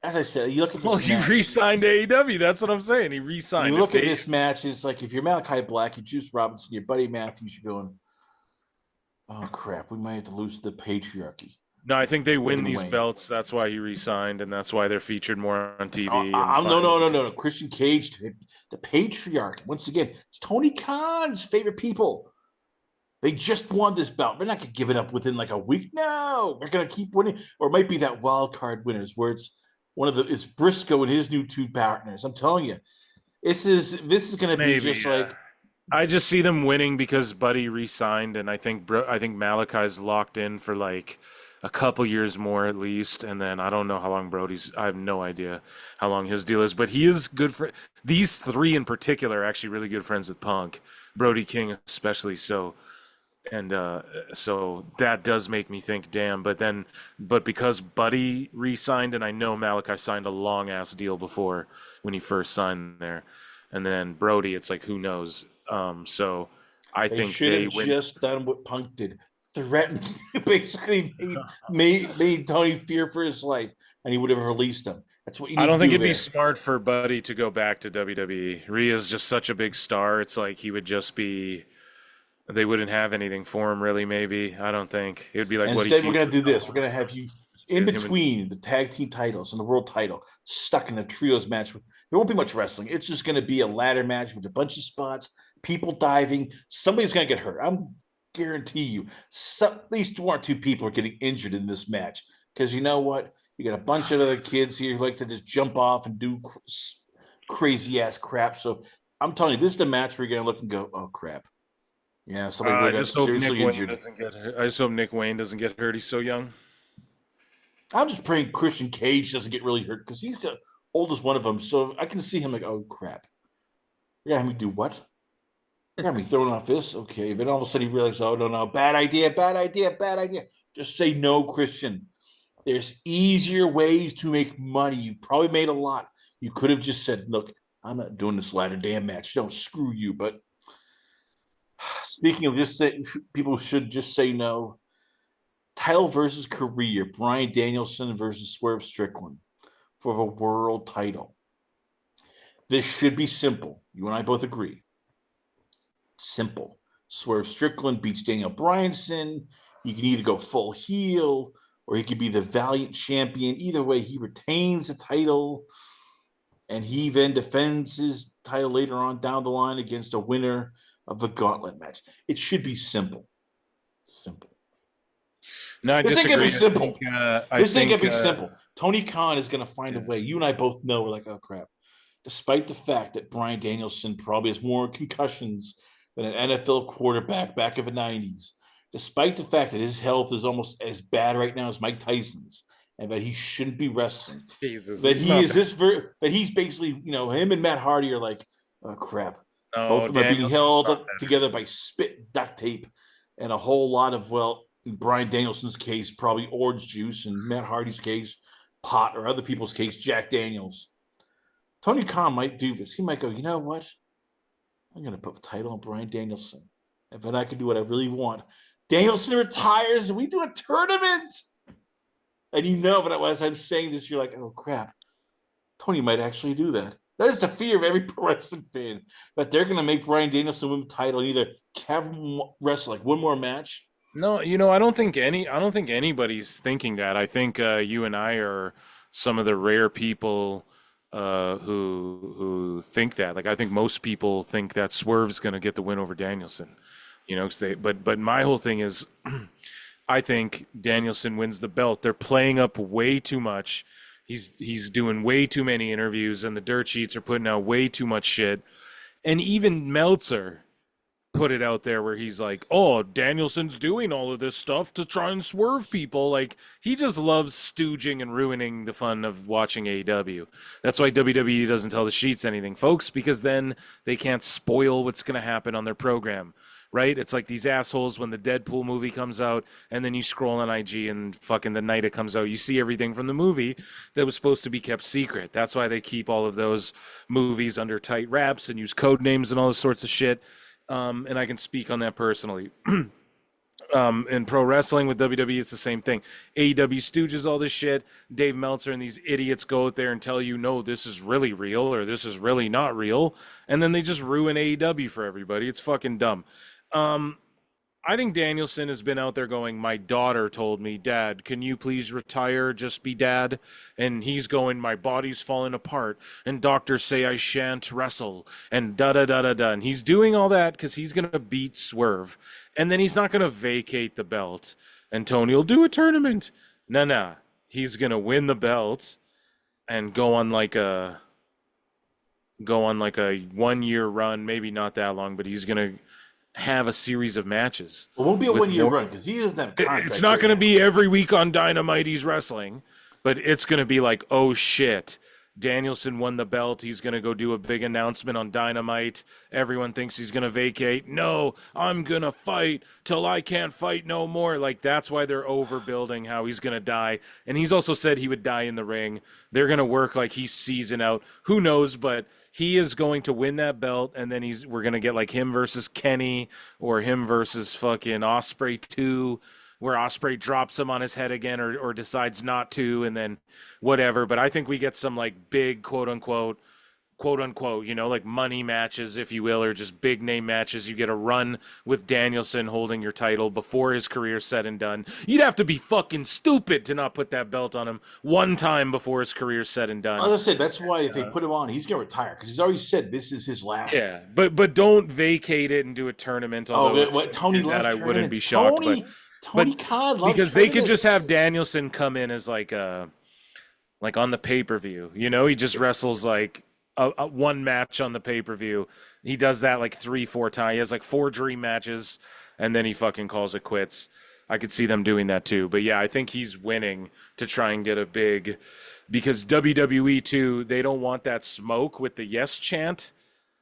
As I said, you look at Well, this he match. re-signed AEW. That's what I'm saying. He You re-signed. If look at they this match. It's like if you're Malachi Black, you Juice Robinson, your Buddy Matthews, you're going, oh crap, we might have to lose to the patriarchy. No, I think they win Wayne these Wayne. belts. That's why he re-signed, and that's why they're featured more on Oh, TV and no, no, finally. no, no, no. Christian Cage, the patriarch. Once again, it's Tony Khan's favorite people. They just won this belt. They're not going to give it up within like a week. No, they're going to keep winning. Or it might be that wild card winners where it's Briscoe and his new two partners. I'm telling you, this is going to be Maybe, just yeah. like I just see them winning because Buddy re-signed, and I think Malachi's locked in for like a couple years more at least, and then I don't know how long Brody's. I have no idea how long his deal is, but he is good for these three in particular. Are actually really good friends with Punk, Brody King especially. So that does make me think, damn. But because Buddy re-signed, and I know Malachi signed a long ass deal before when he first signed there, and then Brody, it's like who knows. So I they think should they have win. just done what Punk did. Threatened, basically made Tony fear for his life, and he would have released him. That's what you I need don't to think do it'd be there. smart for Buddy to go back to WWE. Rhea's just such a big star. It's like he would just be. They wouldn't have anything for him really. Maybe I don't think it would be like And what he instead, we're featured going to do a this. couple We're of going to the have you first in him and between the tag team titles and the world title, stuck in a trios match. There won't be much wrestling. It's just going to be a ladder match with a bunch of spots, people diving. Somebody's going to get hurt. I'm guarantee you, at least one or two people are getting injured in this match because you know what? You got a bunch of other kids here who like to just jump off and do crazy ass crap. So I'm telling you, this is the match where you're going to look and go, oh crap. Yeah, somebody I really got just hope Nick seriously Wayne injured. doesn't get hurt. I just hope Nick Wayne doesn't get hurt. He's so young. I'm just praying Christian Cage doesn't get really hurt because he's the oldest one of them. So I can see him like, oh crap, you're gonna have me do what? You're gonna have me throwing off this, okay? But all of a sudden he realizes, oh no, no, bad idea, bad idea, bad idea. Just say no, Christian. There's easier ways to make money. You probably made a lot. You could have just said, look, I'm not doing this ladder damn match. Don't screw you. But speaking of just say, people should just say no. Title versus career. Bryan Danielson versus Swerve Strickland for the world title. This should be simple. You and I both agree. Simple. Swerve Strickland beats Daniel Bryanson. You can either go full heel or he could be the Valiant champion. Either way, he retains the title and he then defends his title later on down the line against a winner of the gauntlet match. It should be simple. Simple. No, I This ain't gonna be disagree. simple. I This ain't gonna think be simple. Tony Khan is gonna find a yeah. way. You and I both know we're like, oh crap. Despite the fact that Bryan Danielson probably has more concussions than an NFL quarterback back in the 90s, despite the fact that his health is almost as bad right now as Mike Tyson's, and that he shouldn't be wrestling, Jesus, that it's he not is that. this that he's basically, him and Matt Hardy are like, oh crap. Both No, of them are being Danielson's held not that. together by spit duct tape and a whole lot of, well, in Bryan Danielson's case, probably orange juice, and Matt Hardy's case, pot, or other people's case, Jack Daniels. Tony Khan might do this. He might go, you know what? I'm going to put the title on Bryan Danielson. And then I can do what I really want. Danielson retires and we do a tournament. And but as I'm saying this, you're like, oh, crap. Tony might actually do that. That is the fear of every pro wrestling fan. That they're going to make Bryan Danielson win the title and either have him wrestle like one more match. No, I don't think anybody's thinking that. I think you and I are some of the rare people who think that. Like I think most people think that Swerve's going to get the win over Danielson. 'Cause but my whole thing is I think Danielson wins the belt. They're playing up way too much. He's doing way too many interviews and the dirt sheets are putting out way too much shit. And even Meltzer put it out there where he's like, "Oh, Danielson's doing all of this stuff to try and swerve people." Like he just loves stooging and ruining the fun of watching AEW. That's why WWE doesn't tell the sheets anything, folks, because then they can't spoil what's going to happen on their program. Right? It's like these assholes when the Deadpool movie comes out and then you scroll on IG and fucking the night it comes out, you see everything from the movie that was supposed to be kept secret. That's why they keep all of those movies under tight wraps and use code names and all this sorts of shit. And I can speak on that personally. In pro wrestling with WWE, it's the same thing. AEW stooges all this shit. Dave Meltzer and these idiots go out there and tell you, no, this is really real or this is really not real. And then they just ruin AEW for everybody. It's fucking dumb. I think Danielson has been out there going, my daughter told me, Dad, can you please retire? Just be dad. And he's going, my body's falling apart. And doctors say I shan't wrestle. And da-da-da-da-da. And he's doing all that because he's going to beat Swerve. And then he's not going to vacate the belt. And Tony will do a tournament. Nah. He's going to win the belt and go on like a 1 year run. Maybe not that long, but he's going to have a series of matches. It won't be a 1 year run because he doesn't have a contract. It's not going to be every week on Dynamite he's wrestling, but it's going to be like, oh shit, Danielson won the belt. He's going to go do a big announcement on Dynamite. Everyone thinks he's going to vacate. No, I'm going to fight till I can't fight no more. Like, that's why they're overbuilding how he's going to die. And he's also said he would die in the ring. They're going to work like he's season out. Who knows, but he is going to win that belt, and then we're going to get like him versus Kenny or him versus fucking Osprey 2, where Osprey drops him on his head again or decides not to, and then whatever. But I think we get some like big quote unquote, like money matches, if you will, or just big name matches. You get a run with Danielson holding your title before his career's said and done. You'd have to be fucking stupid to not put that belt on him one time before his career's said and done. As I said, that's why if they put him on, he's going to retire because he's already said this is his last. Yeah, but don't vacate it and do a tournament. Although Tony that I wouldn't be shocked. Tony Khan loves because they could just have Danielson come in as like on the pay-per-view. He just wrestles like a one match on the pay-per-view. He does that like 3-4 times. He has like 4 dream matches, and then he fucking calls it quits. I could see them doing that too. But yeah, I think he's winning to try and get a big, because WWE too, they don't want that smoke with the yes chant.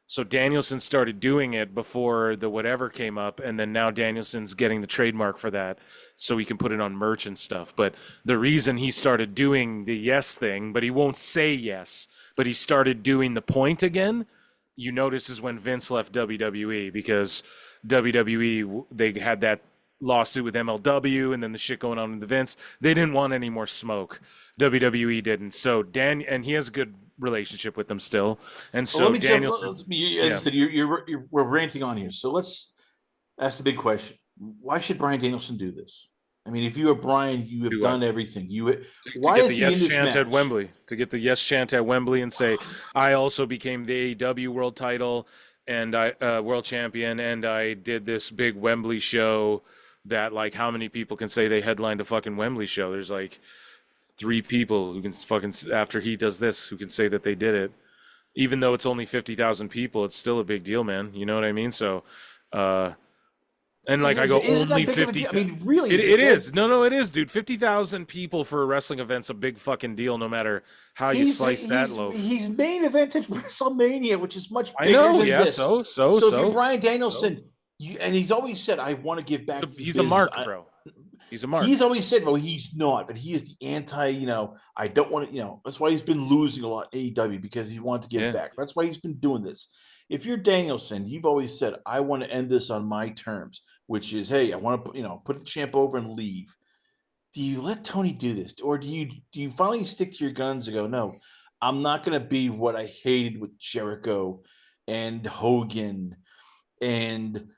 So Danielson started doing it before the whatever came up, and then now Danielson's getting the trademark for that so he can put it on merch and stuff. But the reason he started doing the yes thing, but he won't say yes, but he started doing the point again, you notice, is when Vince left WWE, because WWE, they had that lawsuit with MLW and then the shit going on with the Vince. They didn't want any more smoke. WWE didn't. So and he has a good relationship with them still. And so Danielson, as I said, we're ranting on here. So let's ask the big question: why should Bryan Danielson do this? I mean, if you are Bryan, you have done everything. Why is he in this match? At Wembley, to get the yes chant at Wembley and say, I also became the AEW world title and I world champion, and I did this big Wembley show that, like, how many people can say they headlined a fucking Wembley show? There's like 3 people who can fucking, after he does this, who can say that they did it. Even though it's only 50,000 people, it's still a big deal, man. You know what I mean? So, and like I go, only 50. I mean, really, it is. No, it is, dude. 50,000 people for a wrestling event's a big fucking deal, no matter how you slice that loaf. He's main evented WrestleMania, which is much bigger than this. So if you're Bryan Danielson, and he's always said, I want to give back. He's a mark, bro. He's a mark. He's always said, well, he's not, but he is the anti, I don't want to, that's why he's been losing a lot in AEW, because he wanted to give back. That's why he's been doing this. If you're Danielson, you've always said, I want to end this on my terms, which is, hey, I want to, put the champ over and leave. Do you let Tony do this? Or do you finally stick to your guns and go, no, I'm not going to be what I hated with Jericho and Hogan and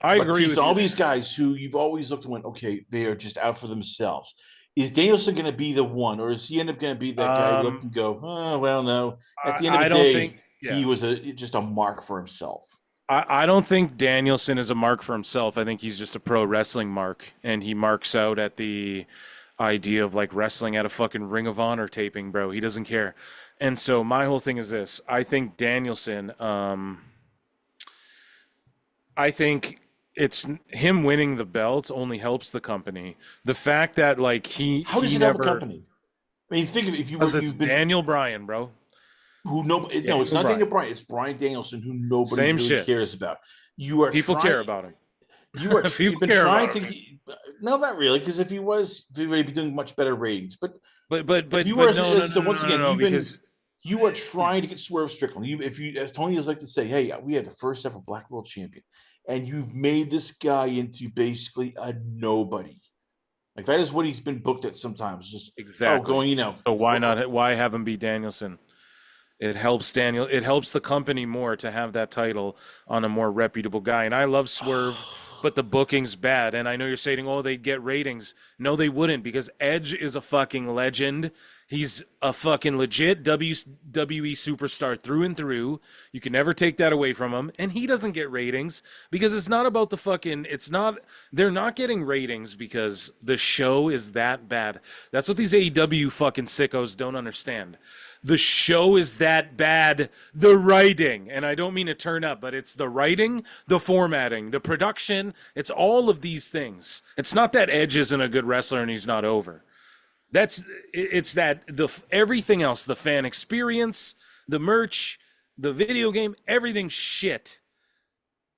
I agree with all these guys who you've always looked and went, okay, they are just out for themselves. Is Danielson going to be the one, or is he end up going to be that guy who looked and go, oh, well, no. At the end of the day, he was just a mark for himself. I don't think Danielson is a mark for himself. I think he's just a pro wrestling mark, and he marks out at the idea of like wrestling at a fucking Ring of Honor taping, bro. He doesn't care. And so my whole thing is this. I think Danielson, I think it's him winning the belt only helps the company. The fact that like How does he it help a never, company? I mean, think of it, if you were because it's you've been Daniel Bryan, bro. who It's no, it's Daniel not Daniel Bryan. Bryan, it's Bryan Danielson, who nobody Same really shit. cares about. You are People care trying. about him. You've People been care trying about him, to. man. No, not really, because if he was, he would be doing much better ratings. But if you were, But no, no, so no, no, once no, no, again, no, because you are trying to get Swerve Strickland. If you, as Tony does like to say, hey, we had the first ever Black World Champion, and you've made this guy into basically a nobody. Like that is what he's been booked at sometimes. Just exactly. going, So why not? Why have him be Danielson? It helps Daniel. It helps the company more to have that title on a more reputable guy. And I love Swerve, but the booking's bad. And I know you're saying, oh, they'd get ratings. No, they wouldn't because Edge is a fucking legend. He's a fucking legit WWE superstar through and through. You can never take that away from him. And he doesn't get ratings because it's not about the fucking, it's not, they're not getting ratings because the show is that bad. That's what these AEW fucking sickos don't understand. The show is that bad. The writing, and I don't mean to turn up, but it's the writing, the formatting, the production. It's all of these things. It's not that Edge isn't a good wrestler and he's not over. It's that the everything else, the fan experience, the merch, the video game, everything's shit.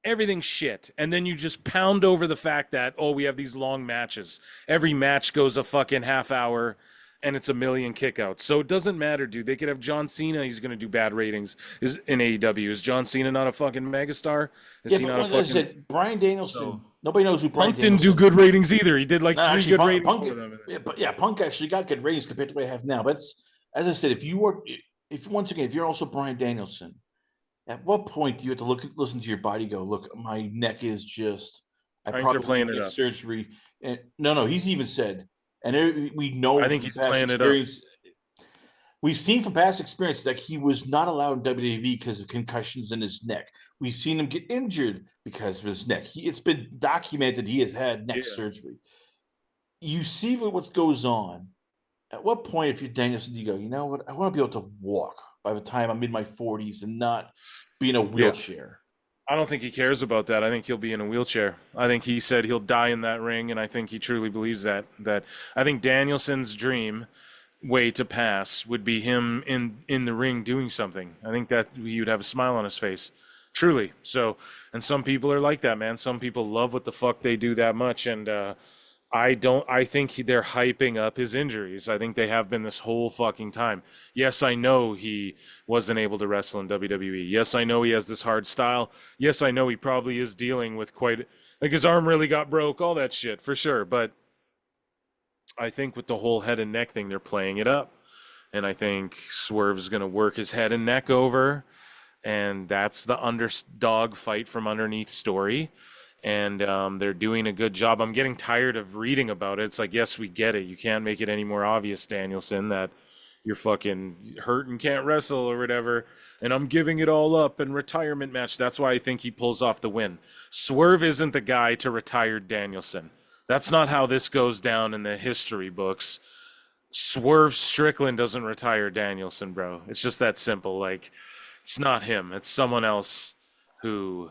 Everything's shit. And then you just pound over the fact that, oh, we have these long matches. Every match goes a fucking half hour and it's a million kickouts. So it doesn't matter, dude. They could have John Cena. He's going to do bad ratings is in AEW. Is John Cena not a fucking megastar? Is yeah, he but not a as I fucking. said, Brian So Danielson. Nobody knows who Brian Punk didn't do Danielson. good ratings either. He did like No, three actually, good ratings Punk, for them. yeah, but yeah, Punk actually got good ratings compared to what I have now. But as I said, if you were, if once again, if you're also Brian Danielson, at what point do you have to listen to your body go, look, my neck is just, I I think they're probably playing need it neck up. surgery. And no, he's even said, and we I know think from he's past playing it up. experience, we've seen from past experience that he was not allowed in WWE because of concussions in his neck. We've seen him get injured because of his neck. It's been documented he has had neck Yeah. surgery. You see what goes on. At what point, if you're Danielson, do you go, you know what? I want to be able to walk by the time I'm in my 40s and not be in a Yeah. wheelchair. I don't think he cares about that. I think he'll be in a wheelchair. I think he said he'll die in that ring, and I think he truly believes that. That I think Danielson's dream way to pass would be him in the ring doing something. I think that he would have a smile on his face. Truly. So, and some people are like that, man. Some people love what the fuck they do that much, and I don't. I think they're hyping up his injuries. I think they have been this whole fucking time. Yes, I know he wasn't able to wrestle in WWE. Yes, I know he has this hard style. Yes, I know he probably is dealing with quite like his arm really got broke, all that shit for sure. But I think with the whole head and neck thing, they're playing it up, and I think Swerve's gonna work his head and neck over, and that's the underdog fight from underneath story. And they're doing a good job. I'm getting tired of reading about it. It's like, yes, we get it. You can't make it any more obvious, Danielson, that you're fucking hurt and can't wrestle or whatever. And I'm giving it all up and retirement match. That's why I think he pulls off the win. Swerve isn't the guy to retire Danielson. That's not how this goes down in the history books. Swerve Strickland doesn't retire Danielson, bro. It's just that simple. Like, it's not him. It's someone else who,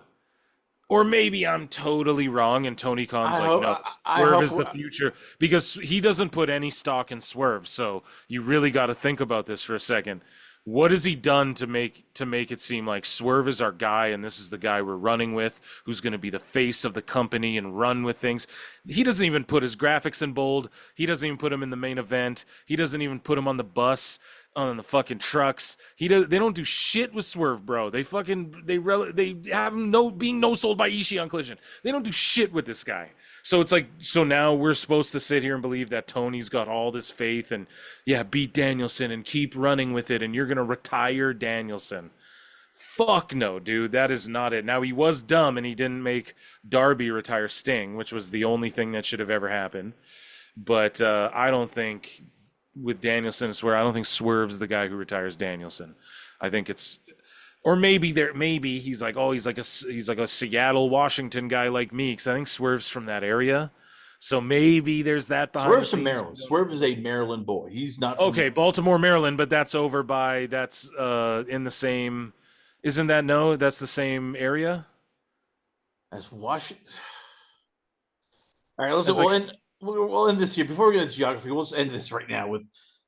or maybe I'm totally wrong, and Tony Khan's I like, hope. no, I Swerve hope. is the future because he doesn't put any stock in Swerve. So you really got to think about this for a second. What has he done to make it seem like Swerve is our guy, and this is the guy we're running with, who's going to be the face of the company and run with things? He doesn't even put his graphics in bold. He doesn't even put him in the main event. He doesn't even put him on the bus, on the fucking trucks. He does. They don't do shit with Swerve, bro. They have him being no sold by Ishii on Collision. They don't do shit with this guy. So it's like, so now we're supposed to sit here and believe that Tony's got all this faith and yeah, beat Danielson and keep running with it, and you're gonna retire Danielson. Fuck no, dude. That is not it. Now he was dumb and he didn't make Darby retire Sting, which was the only thing that should have ever happened. But I don't think with Danielson, I don't think Swerve's the guy who retires Danielson. I think it's, or maybe he's like, oh, he's like a Seattle, Washington guy like me, because I think Swerve's from that area. So maybe there's that behind the Swerve's from scenes. Maryland. Swerve is a Maryland boy. He's not from. Okay, Baltimore, Maryland, but that's in the same, isn't that, no, that's the same area? As Washington. All right, let's As like we'll end this here before we get to geography. We'll just end this right now with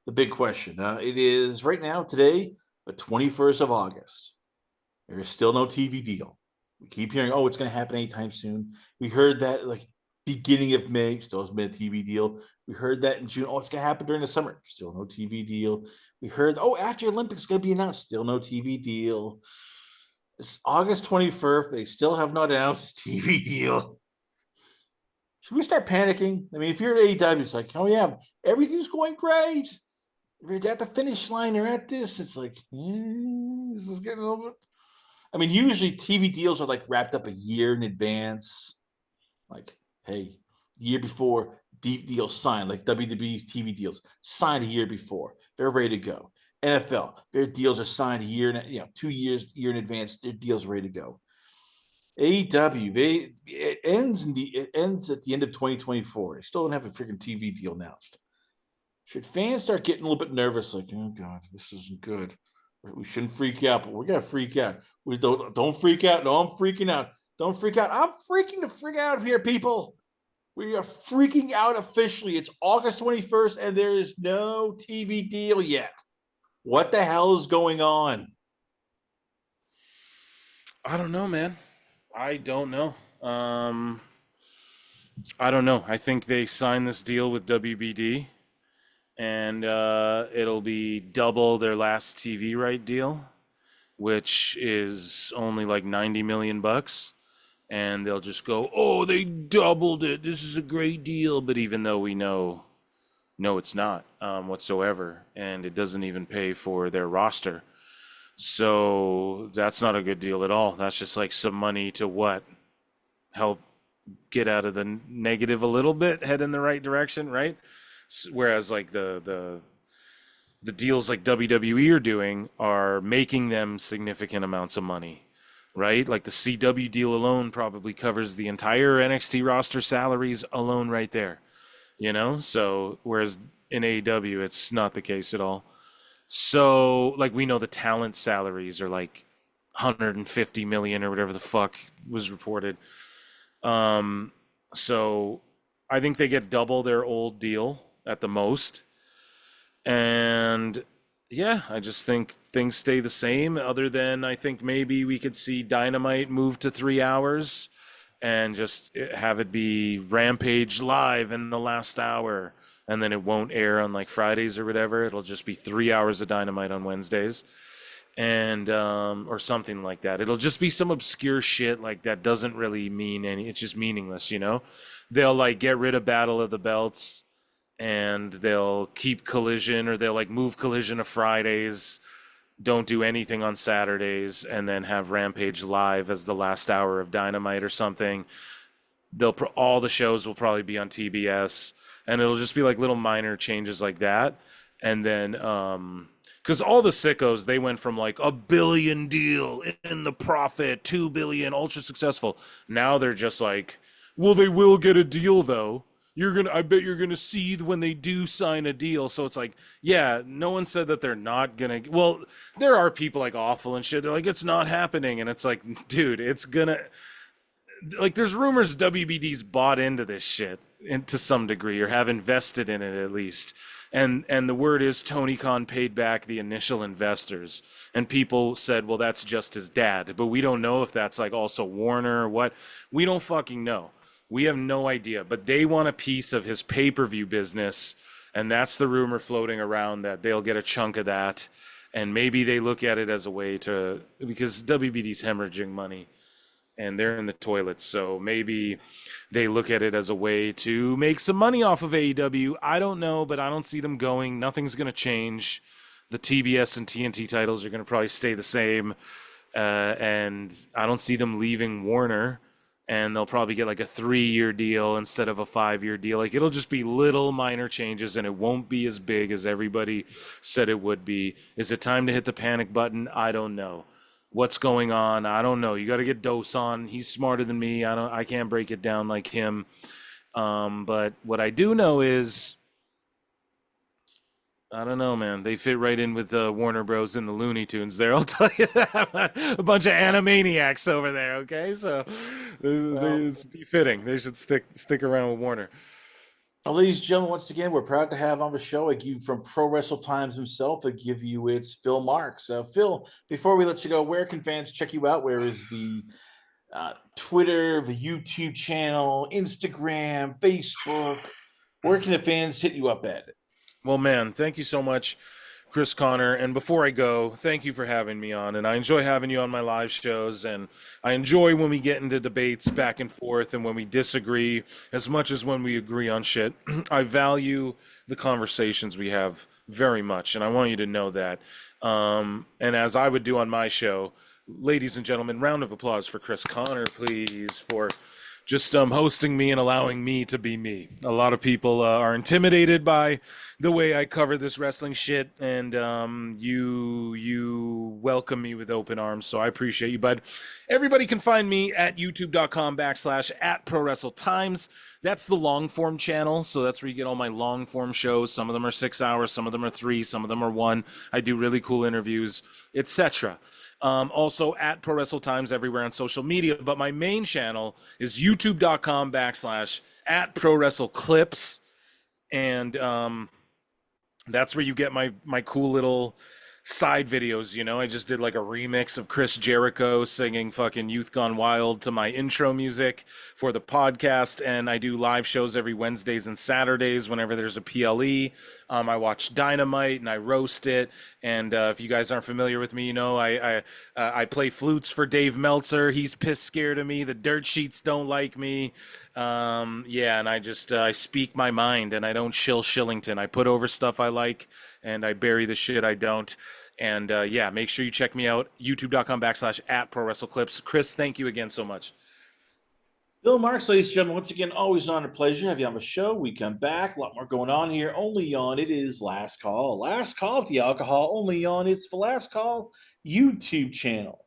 the big question. It is right now today, the 21st of August. There is still no TV deal. We keep hearing, oh, it's going to happen anytime soon. We heard that like beginning of May, still hasn't been a TV deal. We heard that in June, oh, it's going to happen during the summer, still no TV deal. We heard, oh, after Olympics, it's going to be announced, still no TV deal. It's August 21st. They still have not announced a TV deal. Should we start panicking? I mean, if you're at AEW, it's like, oh yeah, everything's going great. We're at the finish line or at this. It's like, this is getting a little bit. I mean, usually TV deals are like wrapped up a year in advance. Like, hey, the year before, deep deals signed, like WWE's TV deals signed a year before. They're ready to go. NFL, their deals are signed a year, 2 years in advance. Their deals are ready to go. AEW, it ends at the end of 2024. They still don't have a freaking TV deal announced. Should fans start getting a little bit nervous, like, oh god, this isn't good? We shouldn't freak out, but we're gonna freak out. We don't freak out. No, I'm freaking out. Don't freak out. I'm freaking the freak out here, people. We are freaking out officially. It's August 21st, and there is no TV deal yet. What the hell is going on? I don't know, man. I don't know. I don't know. I think they signed this deal with WBD, and it'll be double their last TV right deal, which is only like 90 million bucks. And they'll just go, "Oh, they doubled it. This is a great deal." But even though we know, no, it's not whatsoever, and it doesn't even pay for their roster. So that's not a good deal at all. That's just like some money to what? Help get out of the negative a little bit, head in the right direction, right? Whereas like the deals like WWE are doing are making them significant amounts of money, right? Like the CW deal alone probably covers the entire NXT roster salaries alone right there, So whereas in AEW, it's not the case at all. So like we know the talent salaries are like 150 million or whatever the fuck was reported. So I think they get double their old deal at the most. And yeah, I just think things stay the same, other than I think maybe we could see Dynamite move to 3 hours and just have it be Rampage live in the last hour. And then it won't air on like Fridays or whatever. It'll just be 3 hours of Dynamite on Wednesdays, and or something like that. It'll just be some obscure shit like that doesn't really mean any. It's just meaningless. They'll like get rid of Battle of the Belts, and they'll keep Collision, or they'll like move Collision to Fridays, don't do anything on Saturdays, and then have Rampage live as the last hour of Dynamite or something. All the shows will probably be on TBS, and it'll just be like little minor changes like that. And then because all the sickos, they went from like $1 billion deal in the profit, 2 billion, ultra successful. Now they're just like, well, they will get a deal though. I bet you're gonna see when they do sign a deal. So it's like, yeah, no one said that they're not gonna. Well, there are people like Awful and shit. They're like, it's not happening, and it's like, dude, it's gonna. Like, there's rumors WBD's bought into this shit to some degree, or have invested in it at least. And the word is Tony Khan paid back the initial investors, and people said, well, that's just his dad, but we don't know if that's like also Warner or what. We don't fucking know. We have no idea, but they want a piece of his pay-per-view business, and that's the rumor floating around, that they'll get a chunk of that. And maybe they look at it as a way to, because WBD's hemorrhaging money and they're in the toilets, so maybe they look at it as a way to make some money off of AEW. I don't know, but I don't see them going. Nothing's going to change. The TBS and TNT titles are going to probably stay the same, and I don't see them leaving Warner. And they'll probably get like a 3-year deal instead of a 5-year deal. Like, it'll just be little minor changes, and it won't be as big as everybody said it would be. Is it time to hit the panic button? I don't know. What's going on? I don't know. You got to get Dose on. He's smarter than me. I can't break it down like him. But what I do know is I don't know, man. They fit right in with the Warner Bros. And the Looney Tunes there. I'll tell you that. A bunch of animaniacs over there. Okay, so Well, it's befitting. They should stick around with Warner. ladies and gentlemen, once again, we're proud to have on the show a give from Pro Wrestle Times himself. I give you it's Phil Marks. Phil, before we let you go, where can fans check you out? Where is the Twitter, the YouTube channel, Instagram, Facebook? Where can the fans hit you up at? Well, man, thank you so much, Chris Connor. And before I go, thank you for having me on. And I enjoy having you on my live shows. And I enjoy when we get into debates back and forth and when we disagree as much as when we agree on shit. I value the conversations we have very much. And I want you to know that. And as I would do on my show, ladies and gentlemen, round of applause for Chris Connor, please, for just hosting me and allowing me to be me. A lot of people are intimidated by the way I cover this wrestling shit, and you welcome me with open arms, so I appreciate you, bud. Everybody can find me at youtube.com/at Pro Wrestle Times. That's the long form channel, so that's where you get all my long form shows. Some of them are 6 hours, some of them are 3, some of them are 1. I do really cool interviews, etc. Also at Pro Wrestle Times everywhere on social media, but my main channel is youtube.com/at Pro Wrestle Clips, and that's where you get my cool little side videos. I just did like a remix of Chris Jericho singing fucking Youth Gone Wild to my intro music for the podcast, and I do live shows every Wednesdays and Saturdays whenever there's a PLE. I watch Dynamite and I roast it, and if you guys aren't familiar with me, I play flutes for Dave Meltzer. He's pissed scared of me. The Dirt Sheets don't like me. Yeah, and I speak my mind, and I don't shill Shillington. I put over stuff I like, and I bury the shit I don't. And yeah, make sure you check me out, youtube.com/at Pro Wrestle Clips. Chris, thank you again so much. Bill Marks, ladies and gentlemen, once again, always on a pleasure to have you on the show. We come back, a lot more going on here, only on It Is Last Call. Last Call of the Alcohol, only on It's the Last Call YouTube channel.